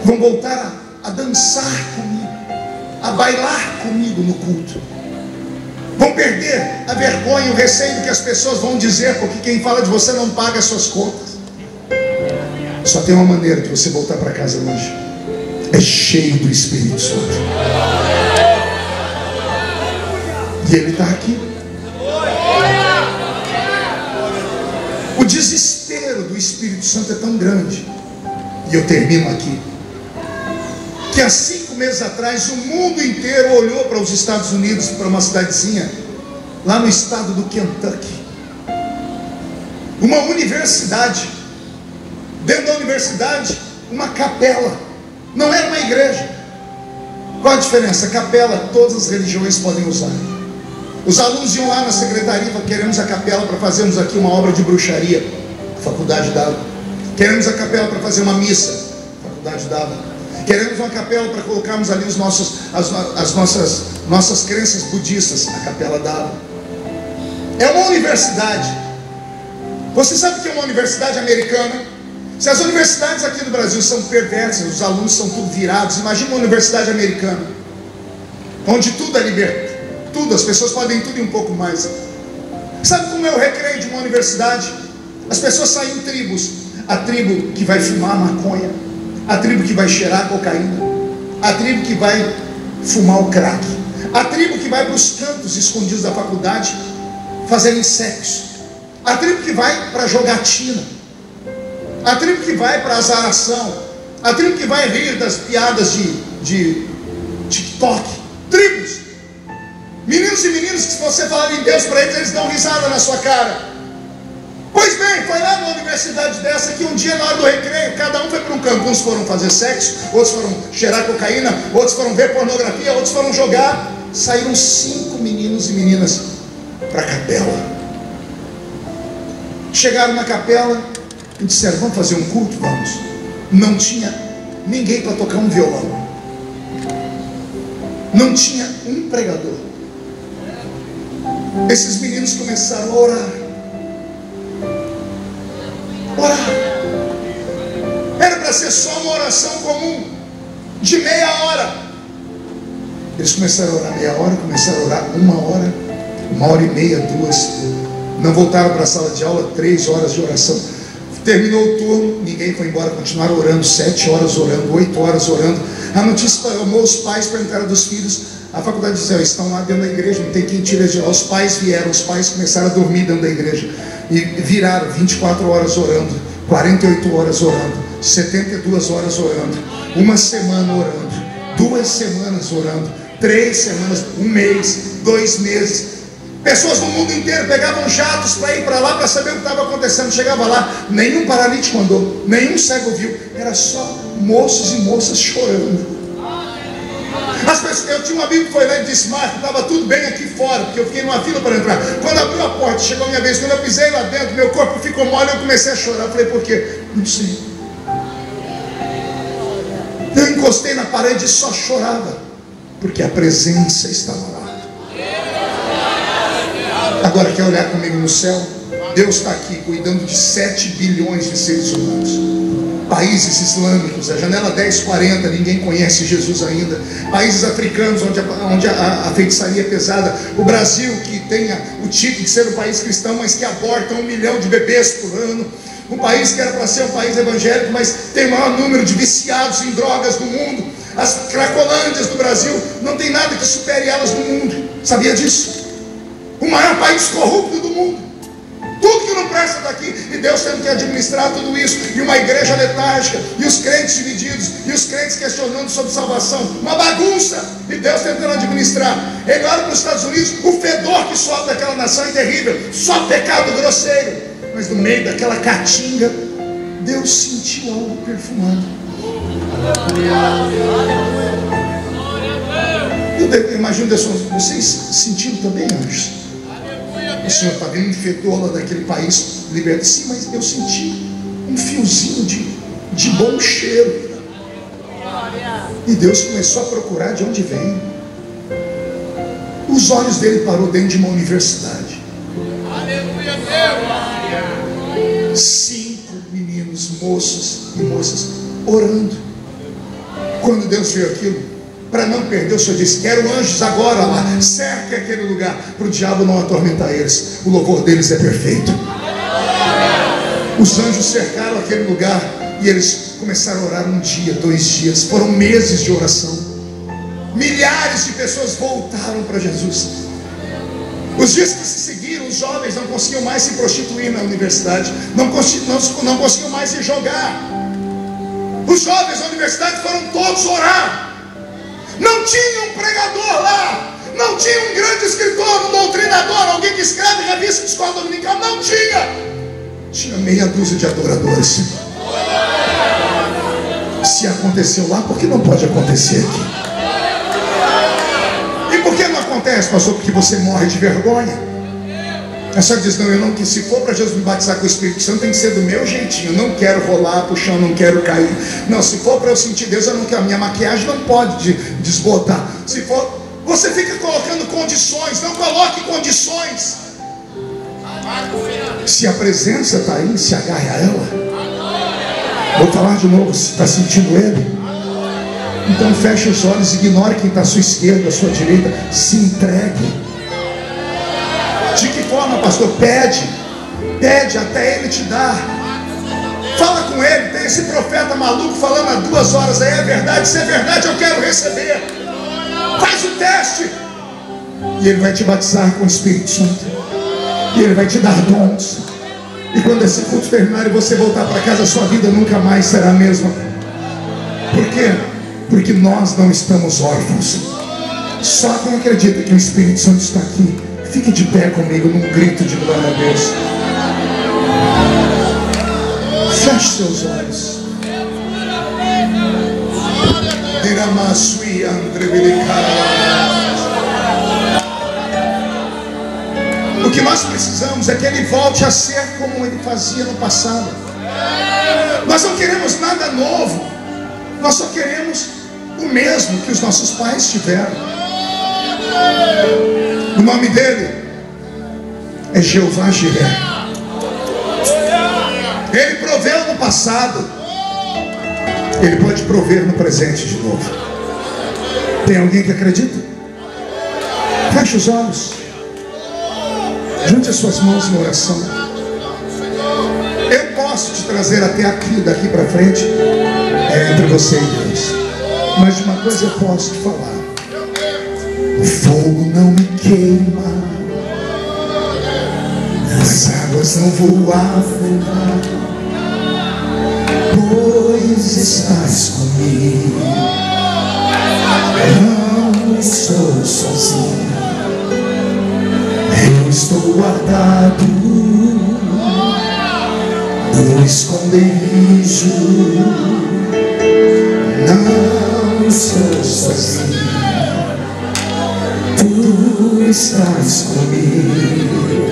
vão voltar a dançar comigo, a bailar comigo no culto, vão perder a vergonha e o receio do que as pessoas vão dizer, porque quem fala de você não paga as suas contas. Só tem uma maneira de você voltar para casa hoje: é cheio do Espírito Santo. E Ele está aqui. O desespero do Espírito Santo é tão grande, e eu termino aqui, que há 5 meses atrás o mundo inteiro olhou para os Estados Unidos, para uma cidadezinha lá no estado do Kentucky, uma universidade. Dentro da universidade, uma capela. Não era uma igreja. Qual a diferença? Capela, todas as religiões podem usar. Os alunos iam lá na secretaria e falaram: queremos a capela para fazermos aqui uma obra de bruxaria. A faculdade dava. Queremos a capela para fazer uma missa. A faculdade dava. Queremos uma capela para colocarmos ali as nossas crenças budistas. A capela dava. É uma universidade. Você sabe o que é uma universidade americana? Se as universidades aqui do Brasil são perversas, os alunos são tudo virados, imagina uma universidade americana, onde tudo é liberto, tudo, as pessoas podem tudo e um pouco mais. Sabe como é o recreio de uma universidade? As pessoas saem em tribos: a tribo que vai fumar maconha, a tribo que vai cheirar cocaína, a tribo que vai fumar o crack, a tribo que vai para os cantos escondidos da faculdade fazerem sexo, a tribo que vai para jogatina, a tribo que vai para azaração, a tribo que vai rir das piadas de TikTok. Tribos, meninos e meninas que, se você falar em Deus para eles, eles dão risada na sua cara. Pois bem, foi lá numa universidade dessa que um dia, na hora do recreio, cada um foi para um canto. Uns foram fazer sexo, outros foram cheirar cocaína, outros foram ver pornografia, outros foram jogar. Saíram 5 meninos e meninas para a capela. Chegaram na capela e disseram: vamos fazer um culto? Vamos. Não tinha ninguém para tocar um violão, não tinha um pregador. Esses meninos começaram a orar. Era para ser só uma oração comum de meia hora. Eles começaram a orar meia hora, começaram a orar 1 hora, 1h30, 2. Não voltaram para a sala de aula. 3 horas de oração. Terminou o turno, ninguém foi embora, continuaram orando. 7 horas orando, 8 horas orando. A notícia tomou os pais, perguntaram dos filhos. A faculdade disse: estão lá dentro da igreja, não tem quem tire de lá. Os pais vieram, os pais começaram a dormir dentro da igreja e viraram 24 horas orando, 48 horas orando, 72 horas orando, 1 semana orando, 2 semanas orando, 3 semanas, 1 mês, 2 meses. Pessoas do mundo inteiro pegavam jatos para ir para lá para saber o que estava acontecendo. Chegava lá, nenhum paralítico andou, nenhum cego viu, era só moços e moças chorando. Eu tinha um amigo que foi lá e disse: Marco, estava tudo bem aqui fora, porque eu fiquei numa fila para entrar. Quando abriu a porta, chegou a minha vez. Quando eu pisei lá dentro, meu corpo ficou mole e eu comecei a chorar. Eu falei: por quê? Não sei. Eu encostei na parede e só chorava, porque a presença estava lá. Agora quer olhar comigo no céu? Deus está aqui cuidando de 7 bilhões de seres humanos. Países islâmicos, a janela 1040, ninguém conhece Jesus ainda. Países africanos, onde a feitiçaria é pesada. O Brasil, que tem o título de ser um país cristão, mas que aborta 1 milhão de bebês por ano. Um país que era para ser um país evangélico, mas tem o maior número de viciados em drogas do mundo. As cracolândias do Brasil, não tem nada que supere elas no mundo. Sabia disso? O maior país corrupto do mundo. Tudo que não presta está aqui. E Deus tendo que administrar tudo isso. E uma igreja letárgica. E os crentes divididos. E os crentes questionando sobre salvação. Uma bagunça. E Deus tentando administrar. Ele olha para os Estados Unidos. O fedor que sobe daquela nação é terrível. Só pecado grosseiro. Mas no meio daquela caatinga, Deus sentiu algo perfumado. Eu imagino Deus falando: vocês sentiram também, anjos? O Senhor está vendo um fedor lá daquele país liberto. Sim, mas eu senti um fiozinho de bom cheiro. E Deus começou a procurar de onde vem. Os olhos dele parou dentro de uma universidade. 5 meninos, moços e moças, orando. Quando Deus viu aquilo, para não perder, o Senhor disse: quero anjos agora lá, cerque aquele lugar, para o diabo não atormentar eles. O louvor deles é perfeito. Os anjos cercaram aquele lugar e eles começaram a orar 1 dia, 2 dias. Foram meses de oração. Milhares de pessoas voltaram para Jesus. Os dias que se seguiram, os jovens não conseguiam mais se prostituir na universidade, não conseguiam mais se jogar. Os jovens da universidade foram todos orar. Não tinha um pregador lá, não tinha um grande escritor, um doutrinador, alguém que escreve revista de escola dominical. Não tinha. Tinha meia dúzia de adoradores. Se aconteceu lá, por que não pode acontecer aqui? E por que não acontece, pastor? Porque você morre de vergonha. A senhora diz: não, eu não, que se for para Jesus me batizar com o Espírito Santo, tem que ser do meu jeitinho. Eu não quero rolar pro chão, não quero cair. Não, se for para eu sentir Deus, eu não quero. A minha maquiagem não pode desbotar. Se for, você fica colocando condições. Não coloque condições. Se a presença está aí, se agarre a ela. Vou falar de novo. Se está sentindo Ele, então feche os olhos, ignore quem está à sua esquerda, à sua direita. Se entregue. De que forma, pastor? Pede até Ele te dar. Fala com Ele. Tem esse profeta maluco falando há 2 horas aí: é verdade? Se é verdade, eu quero receber. Faz o teste. E Ele vai te batizar com o Espírito Santo. E Ele vai te dar dons. E quando esse culto terminar e você voltar para casa, a sua vida nunca mais será a mesma. Por quê? Porque nós não estamos órfãos. Só quem acredita que o Espírito Santo está aqui, fique de pé comigo num grito de glória a Deus. Feche seus olhos. O que nós precisamos é que Ele volte a ser como Ele fazia no passado. Nós não queremos nada novo. Nós só queremos o mesmo que os nossos pais tiveram. O nome dele é Jeová Jiré. Ele proveu no passado, Ele pode prover no presente de novo. Tem alguém que acredita? Feche os olhos. Junte as suas mãos em oração. Eu posso te trazer até aqui, daqui para frente, entre você e Deus. Mas de uma coisa eu posso te falar: o fogo não me queima, as águas não vou afundar, pois estás comigo. Não estou sozinho, eu estou guardado no esconderijo. Não estou sozinho, Tu estás comigo.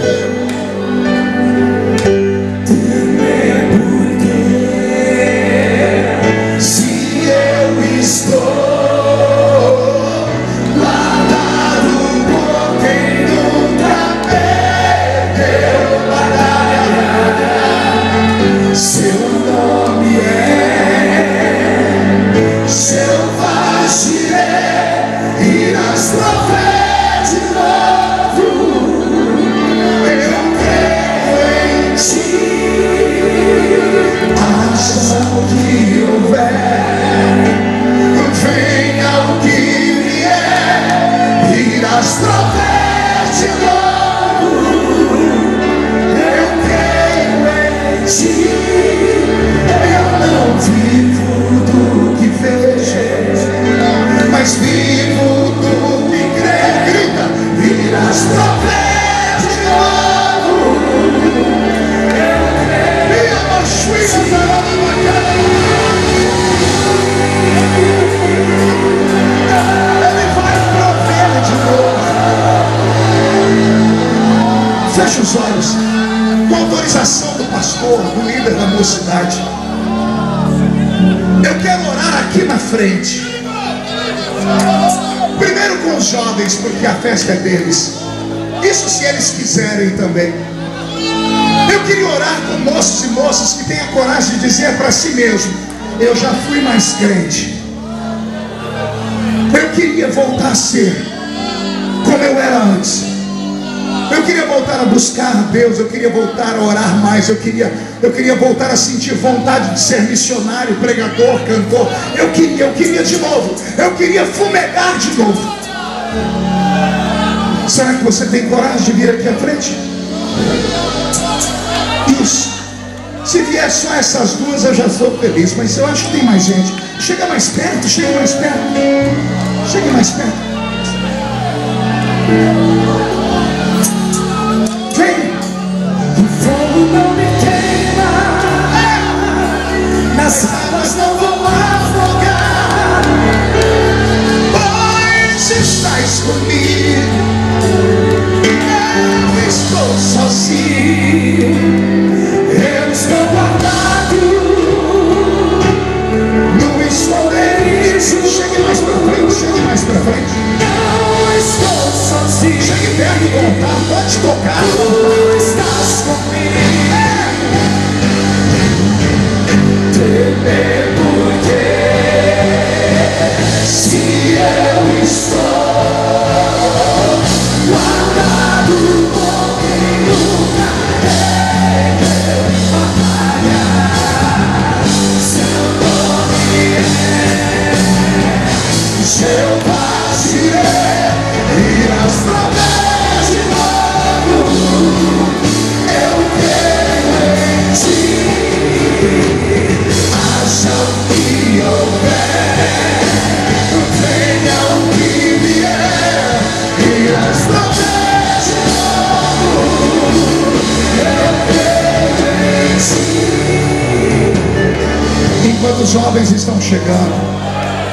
Temer porque se eu estou guardado por quem nunca perdeu batalha, seu nome é Jeová Jiré, e nas profetas de novo Feche os olhos. Com autorização do pastor, do líder da mocidade, eu quero orar aqui na frente. Primeiro com os jovens, porque a festa é deles. Isso se eles quiserem também. Eu queria orar com moços e moças que têm a coragem de dizer para si mesmo: eu já fui mais crente. Eu queria voltar a ser como eu era antes. Eu queria voltar a buscar a Deus. Eu queria voltar a orar mais. Eu queria voltar a sentir vontade de ser missionário, pregador, cantor. Eu queria de novo. Eu queria fumegar de novo. Será que você tem coragem de vir aqui à frente? Isso. Se vier só essas duas, eu já sou feliz. Mas eu acho que tem mais gente. Chega mais perto, chega mais perto. Chegue mais perto. Vem. O fogo não me queima, nas águas não vou afogar, Pois estás comigo, não estou sozinho. eu estou guardado No esconderijo. Chegue mais pra frente, chegue mais pra frente. não estou sozinho. Chegue perto do altar, pode tocar. Tu estás comigo. Temer porque se eu estou guardado porque nunca é batalha. Seu nome é Jeová Jireh, e nas promessas de novo eu creio em ti. Haja o que houver, venha o que vier, e nas promessas de novo eu creio em ti. Enquanto os jovens estão chegando,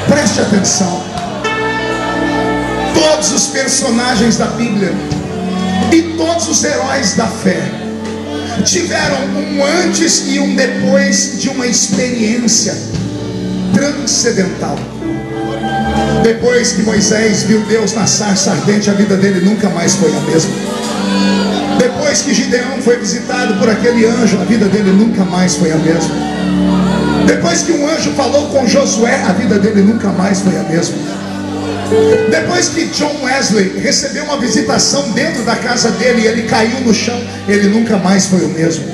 preste atenção. Todos os personagens da Bíblia e todos os heróis da fé tiveram um antes e um depois de uma experiência transcendental. Depois que Moisés viu Deus na sarça ardente, a vida dele nunca mais foi a mesma. Depois que Gideão foi visitado por aquele anjo, a vida dele nunca mais foi a mesma. Depois que um anjo falou com Josué, a vida dele nunca mais foi a mesma. Depois que John Wesley recebeu uma visitação dentro da casa dele e ele caiu no chão, ele nunca mais foi o mesmo.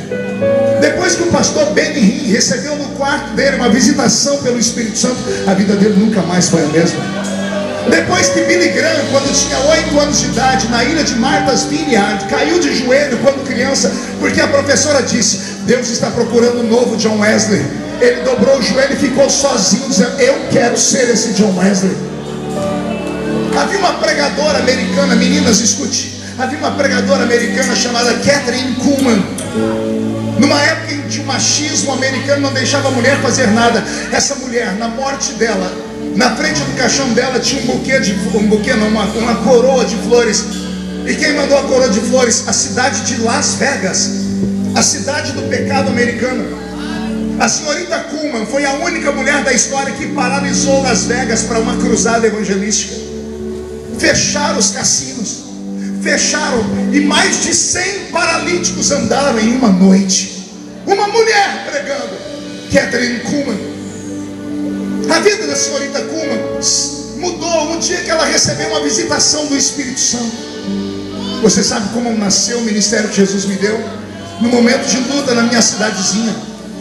Depois que o pastor Benny Hinn recebeu no quarto dele uma visitação pelo Espírito Santo, a vida dele nunca mais foi a mesma. Depois que Billy Graham, quando tinha 8 anos de idade, na ilha de Martha's Vineyard, caiu de joelho quando criança, porque a professora disse: Deus está procurando um novo John Wesley. Ele dobrou o joelho e ficou sozinho, dizendo: eu quero ser esse John Wesley. Havia uma pregadora americana, meninas, escute. Havia uma pregadora americana chamada Kathryn Kuhlman. Numa época em que o machismo americano não deixava a mulher fazer nada, essa mulher, na morte dela, na frente do caixão dela tinha uma coroa de flores. E quem mandou a coroa de flores? A cidade de Las Vegas, a cidade do pecado americano. A senhorita Kuhlman foi a única mulher da história que paralisou Las Vegas para uma cruzada evangelística. Fecharam os cassinos, fecharam, e mais de 100 paralíticos andaram em uma noite. Uma mulher pregando, Kathryn Kuhlman. A vida da senhorita Kuhlman mudou um dia que ela recebeu uma visitação do Espírito Santo. Você sabe como nasceu o ministério que Jesus me deu? No momento de luta na minha cidadezinha,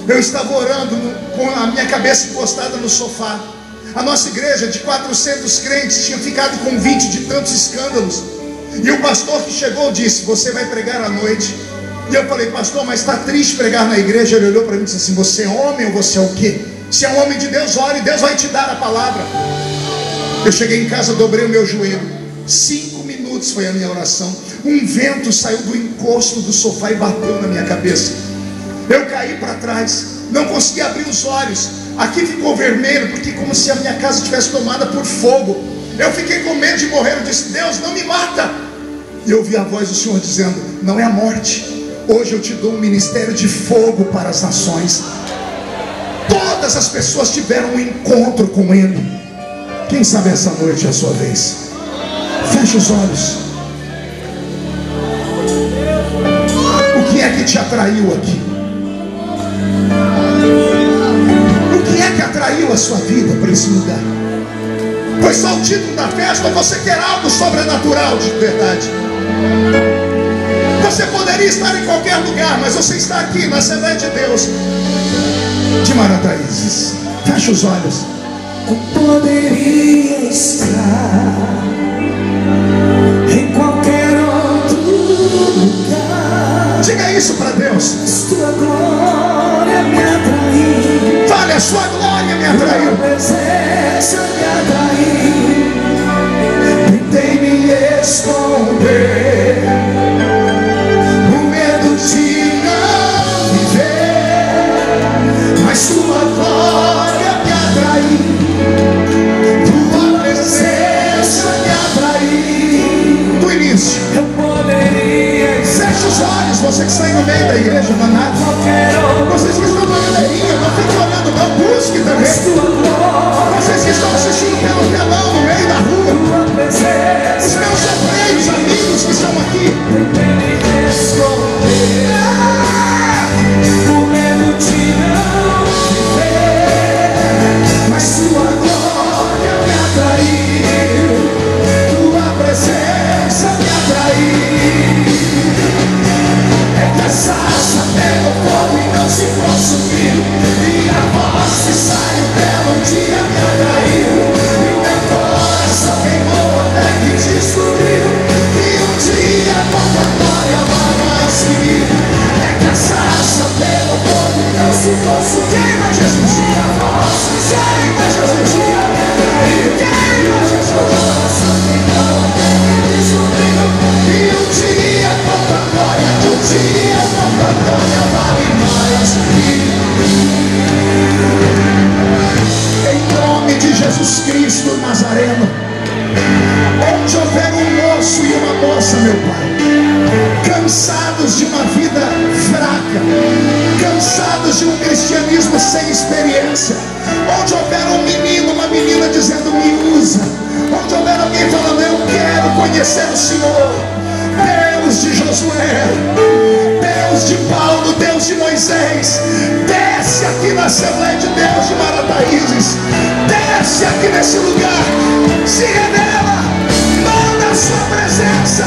eu estava orando com a minha cabeça encostada no sofá. A nossa igreja de 400 crentes tinha ficado com 20 de tantos escândalos. E o pastor que chegou disse: você vai pregar à noite. E eu falei: pastor, mas está triste pregar na igreja. Ele olhou para mim e disse assim: você é homem ou você é o quê? Se é um homem de Deus, ore, Deus vai te dar a palavra. Eu cheguei em casa, dobrei o meu joelho. 5 minutos foi a minha oração. Um vento saiu do encosto do sofá e bateu na minha cabeça. Eu caí para trás, não consegui abrir os olhos. Aqui ficou vermelho, porque como se a minha casa tivesse tomada por fogo. Eu fiquei com medo de morrer. Eu disse: Deus, não me mata. E eu ouvi a voz do Senhor dizendo: não é a morte, hoje eu te dou um ministério de fogo para as nações. Todas as pessoas tiveram um encontro com Ele. Quem sabe essa noite é a sua vez? Feche os olhos. O que é que te atraiu aqui? O que é que atraiu a sua vida para esse lugar? Foi só o título da festa ou você quer algo sobrenatural de verdade? Você poderia estar em qualquer lugar, mas você está aqui na Assembleia de Deus de Marataízes. Feche os olhos. Eu poderia estar em qualquer outro lugar. Diga isso para Deus. Tua glória me atraiu. Fale, a sua glória me atraiu. Tua presença me atraiu. Tentei me esconder, o medo de não viver, mas tua glória me atraiu. Tua presença me atraiu. Do início. Eu poderia. Feche os olhos, você que está aí no meio da igreja, danado. Vocês que estão na galerinha, não fiquem olhando, não, busque também. Vocês que estão assistindo pelo telão no meio da rua, os meus obreiros amigos que estão aqui. O medo de não viver, mas tua glória me atraiu. Tua presença me atraiu. É que a sarça pega o fogo e não se consumiu, e a voz que saiu dela um dia me atraiu. E o meu coração queimou até que descobriu que um dia com tua glória vai mais seguir. É que a sarça pega o fogo e não se consumiu, queima Jesus, e a voz que saiu dela um dia me atraiu. Queima Jesus, o coração queimou até que descobriu que um dia com tua glória, um dia com tua glória vale mais seguir. Em nome de Jesus Cristo Nazareno, onde houver um moço e uma moça, meu Pai, cansados de uma vida fraca, cansados de um cristianismo sem experiência, onde houver um menino, uma menina dizendo: me usa, onde houver alguém falando: eu quero conhecer o Senhor, Deus de Josué, Deus de Paulo, Deus de Moisés, desce aqui na Assembleia de Deus de Marataízes, desce aqui nesse lugar, se revela, manda a sua presença,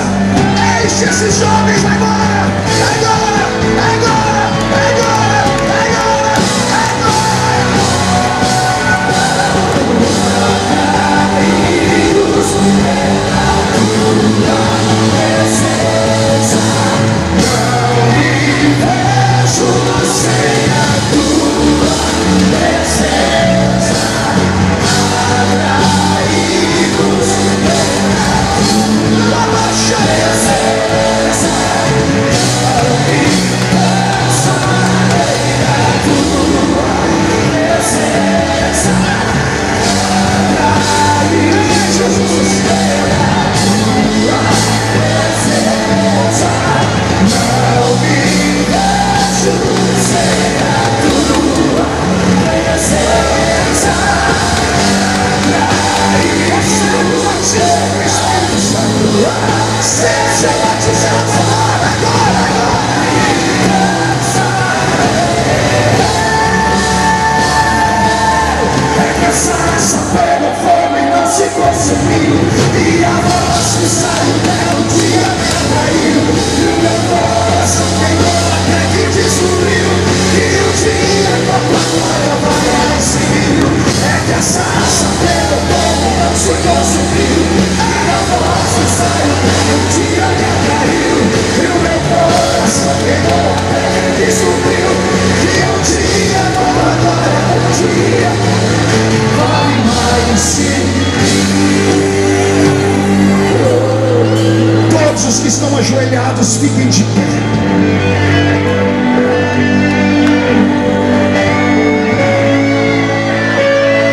enche esses jovens agora, agora, agora, agora, agora, todos os que estão ajoelhados fiquem de pé.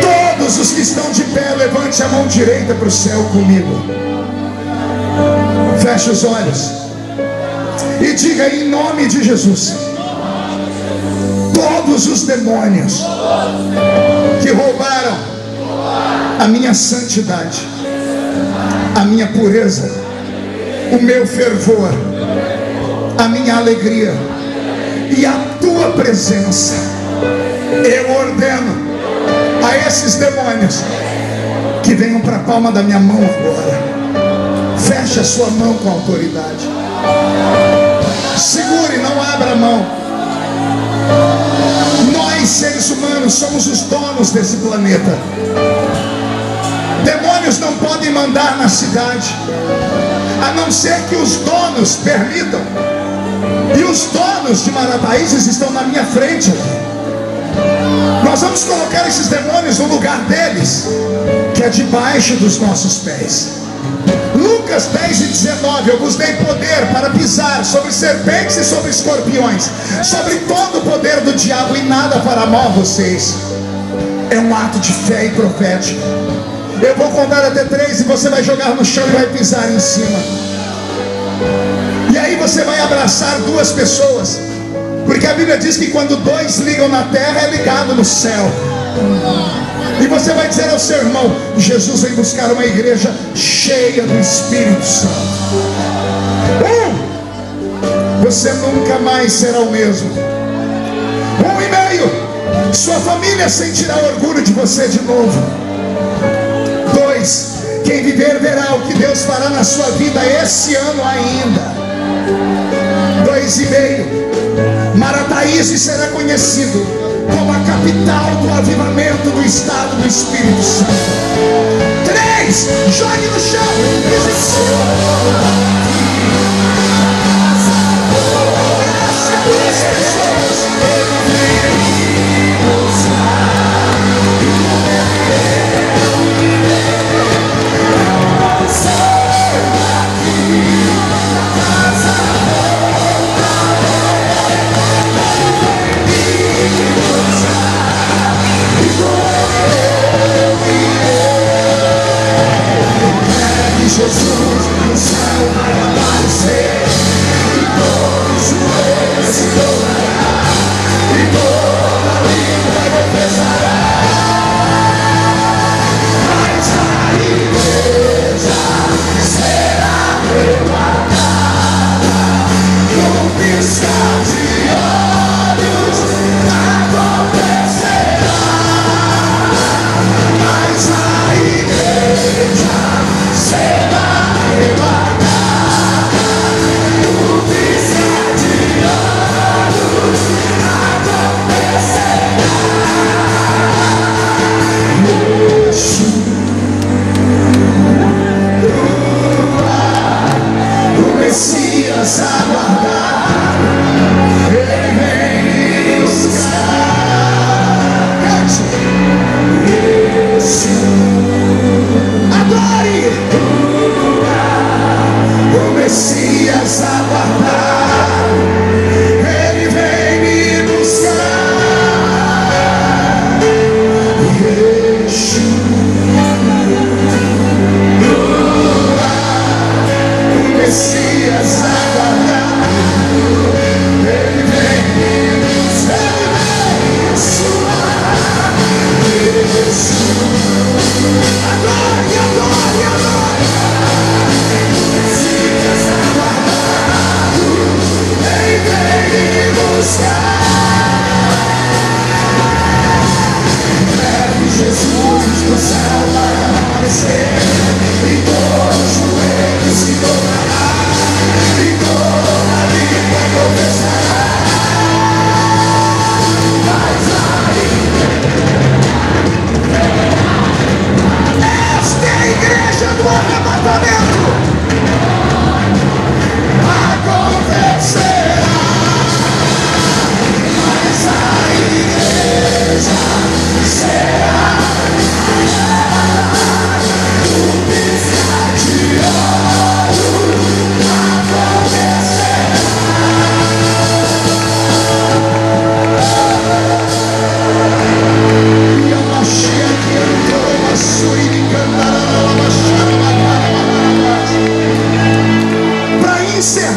Todos os que estão de pé, levante a mão direita para o céu comigo. Feche os olhos e diga em nome de Jesus: todos os demônios que roubaram a minha santidade, a minha pureza, o meu fervor, a minha alegria e a tua presença, eu ordeno a esses demônios que venham para a palma da minha mão agora. Feche a sua mão com autoridade. Segure, não abra a mão. Nós, seres humanos, somos os donos desse planeta. Demônios não podem mandar na cidade, a não ser que os donos permitam. E os donos de Marataízes estão na minha frente aqui. Nós vamos colocar esses demônios no lugar deles, que é debaixo dos nossos pés. Lucas 10:19: eu vos dei poder para pisar sobre serpentes e sobre escorpiões, sobre todo o poder do diabo, e nada fará mal a vocês. É um ato de fé e profético. Eu vou contar até 3 e você vai jogar no chão e vai pisar em cima. E aí você vai abraçar 2 pessoas, porque a Bíblia diz que quando 2 ligam na terra, é ligado no céu. E você vai dizer ao seu irmão: Jesus vem buscar uma igreja cheia do Espírito Santo. Você nunca mais será o mesmo. 1,5: sua família sentirá orgulho de você de novo. 2: quem viver verá o que Deus fará na sua vida esse ano ainda. 2,5: Marataízes será conhecido como a capital do avivamento do estado do Espírito Santo. 3: jogue no chão. Jesus no céu vai aparecer, e todo joelho se dobrará, e toda língua confessará. Mas a igreja será arrebatada, com piscar de olhos acontecerá. Mas a igreja será arrebatada, o piscar de olhos acontecerá. O Messias aguardado, ele vem me buscar. Adore! O Messias aguardado, ele vem me buscar. O Messias aguardado, ele vem me buscar.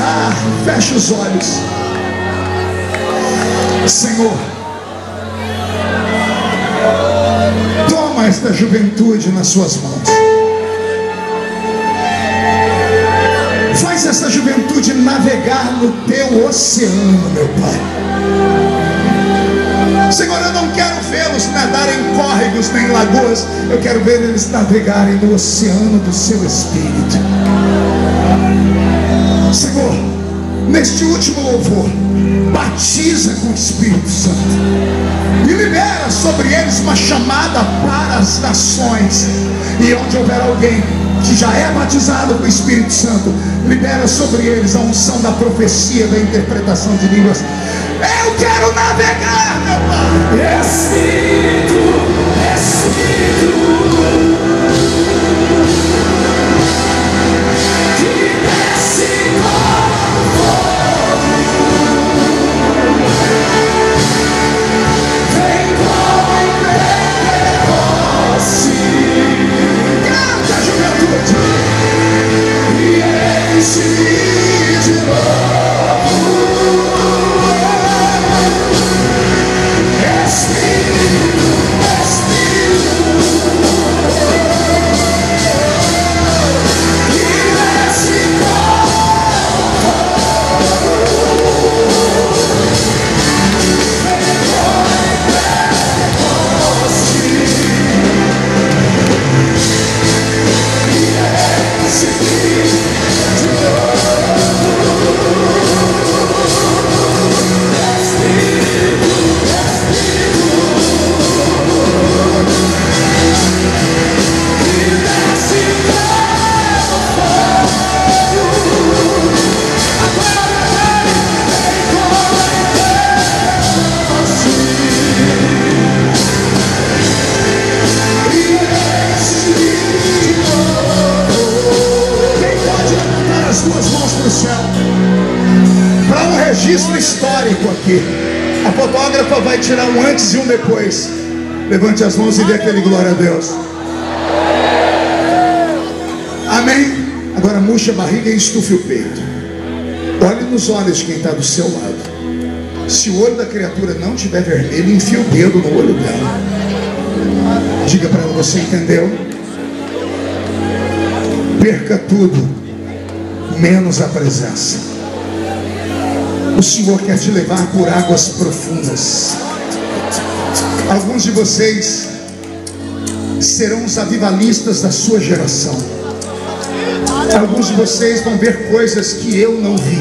encerrar, feche os olhos. Senhor, toma esta juventude nas suas mãos. Faz essa juventude navegar no teu oceano, meu Pai. Senhor, eu não quero vê-los nadar em córregos nem lagoas. Eu quero ver eles navegarem no oceano do seu Espírito. Senhor, neste último louvor, batiza com o Espírito Santo e libera sobre eles uma chamada para as nações. E onde houver alguém que já é batizado com o Espírito Santo, libera sobre eles a unção da profecia, da interpretação de línguas. Eu quero navegar, meu Pai. Espírito, Espírito, que desce como fogo, vem como Pentecoste. Canta, juventude, e enche-me de novo. Registro histórico aqui. A fotógrafa vai tirar um antes e um depois. Levante as mãos e dê aquele glória a Deus. Amém. Agora murche a barriga e estufe o peito. Olhe nos olhos de quem está do seu lado. Se o olho da criatura não estiver vermelho, enfia o dedo no olho dela. Diga para ela: você entendeu? Perca tudo, menos a presença. O Senhor quer te levar por águas profundas. Alguns de vocês serão os avivalistas da sua geração. Alguns de vocês vão ver coisas que eu não vi.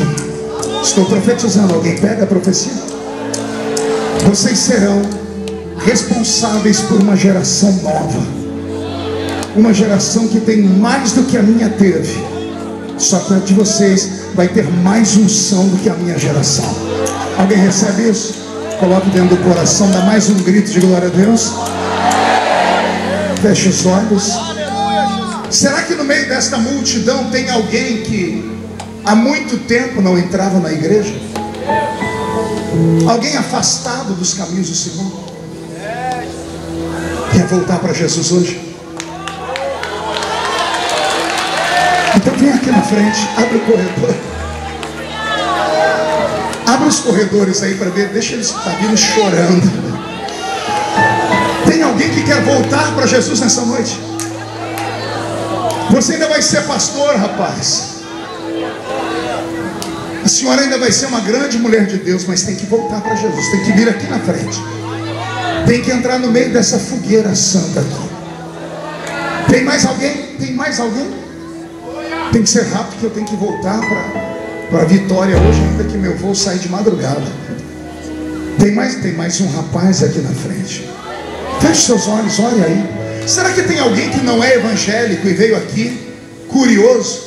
Estou profetizando. Alguém pega a profecia? Vocês serão responsáveis por uma geração nova, uma geração que tem mais do que a minha teve. Só que a de vocês vai ter mais unção do que a minha geração. Alguém recebe isso? Coloque dentro do coração, dá mais um grito de glória a Deus. Feche os olhos. Será que no meio desta multidão tem alguém que há muito tempo não entrava na igreja? Alguém afastado dos caminhos do Senhor? Quer voltar para Jesus hoje? Então vem aqui na frente, abre o corredor. Abre os corredores aí para ver. Deixa eles estar vindo chorando. Tem alguém que quer voltar para Jesus nessa noite? Você ainda vai ser pastor, rapaz. A senhora ainda vai ser uma grande mulher de Deus, mas tem que voltar para Jesus. Tem que vir aqui na frente. Tem que entrar no meio dessa fogueira santa aqui. Tem mais alguém? Tem mais alguém? Tem que ser rápido, que eu tenho que voltar para a Vitória hoje, ainda que meu voo sai de madrugada. Tem mais um rapaz aqui na frente. Feche seus olhos, olha aí. Será que tem alguém que não é evangélico e veio aqui curioso?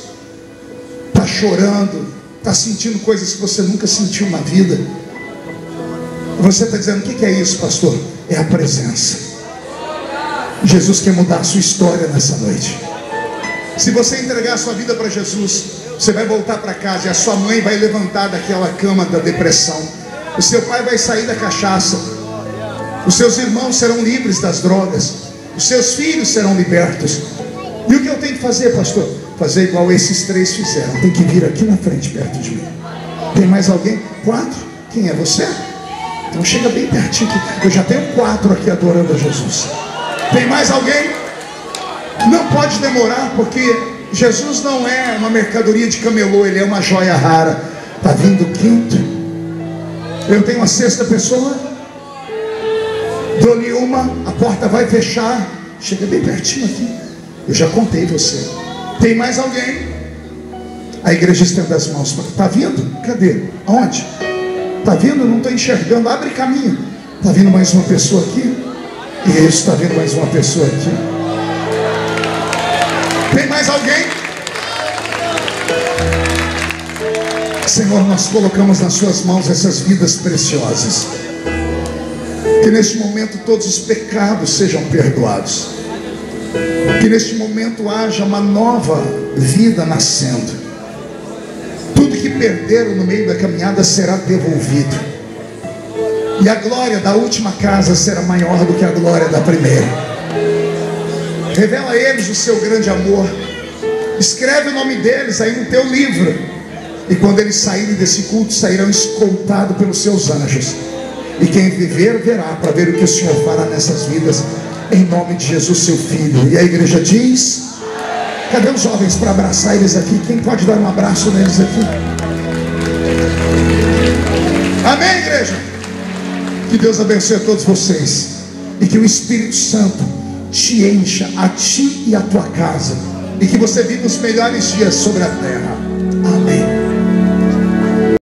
Está chorando, está sentindo coisas que você nunca sentiu na vida. Você está dizendo: o que é isso, pastor? É a presença. Jesus quer mudar a sua história nessa noite. Se você entregar a sua vida para Jesus, você vai voltar para casa e a sua mãe vai levantar daquela cama da depressão. O seu pai vai sair da cachaça. Os seus irmãos serão livres das drogas. Os seus filhos serão libertos. E o que eu tenho que fazer, pastor? fazer igual esses 3 fizeram. Tem que vir aqui na frente, perto de mim. Tem mais alguém? 4? Quem é você? Então chega bem pertinho aqui. Eu já tenho 4 aqui adorando a Jesus. Tem mais alguém? Não pode demorar, porque Jesus não é uma mercadoria de camelô. Ele é uma joia rara. Está vindo o 5º. Eu tenho a 6ª pessoa. Dou-lhe uma. A porta vai fechar. Chega bem pertinho aqui. Eu já contei você. Tem mais alguém? A igreja estende as mãos. Está vindo? Cadê? Aonde? Está vindo? Não estou enxergando. Abre caminho. Está vindo mais uma pessoa aqui? Isso, está vindo mais uma pessoa aqui. Tem mais alguém? Senhor, nós colocamos nas suas mãos essas vidas preciosas. Que neste momento todos os pecados sejam perdoados. Que neste momento haja uma nova vida nascendo. Tudo que perderam no meio da caminhada será devolvido. E a glória da última casa será maior do que a glória da primeira. Revela a eles o seu grande amor. Escreve o nome deles aí no teu livro. E quando eles saírem desse culto, sairão escoltados pelos seus anjos. E quem viver, verá, para ver o que o Senhor fará nessas vidas. Em nome de Jesus, seu Filho. E a igreja diz: cadê os jovens para abraçar eles aqui? Quem pode dar um abraço neles aqui? Amém, igreja? Que Deus abençoe a todos vocês. E que o Espírito Santo te encha, a ti e a tua casa. E que você viva os melhores dias sobre a terra. Amém.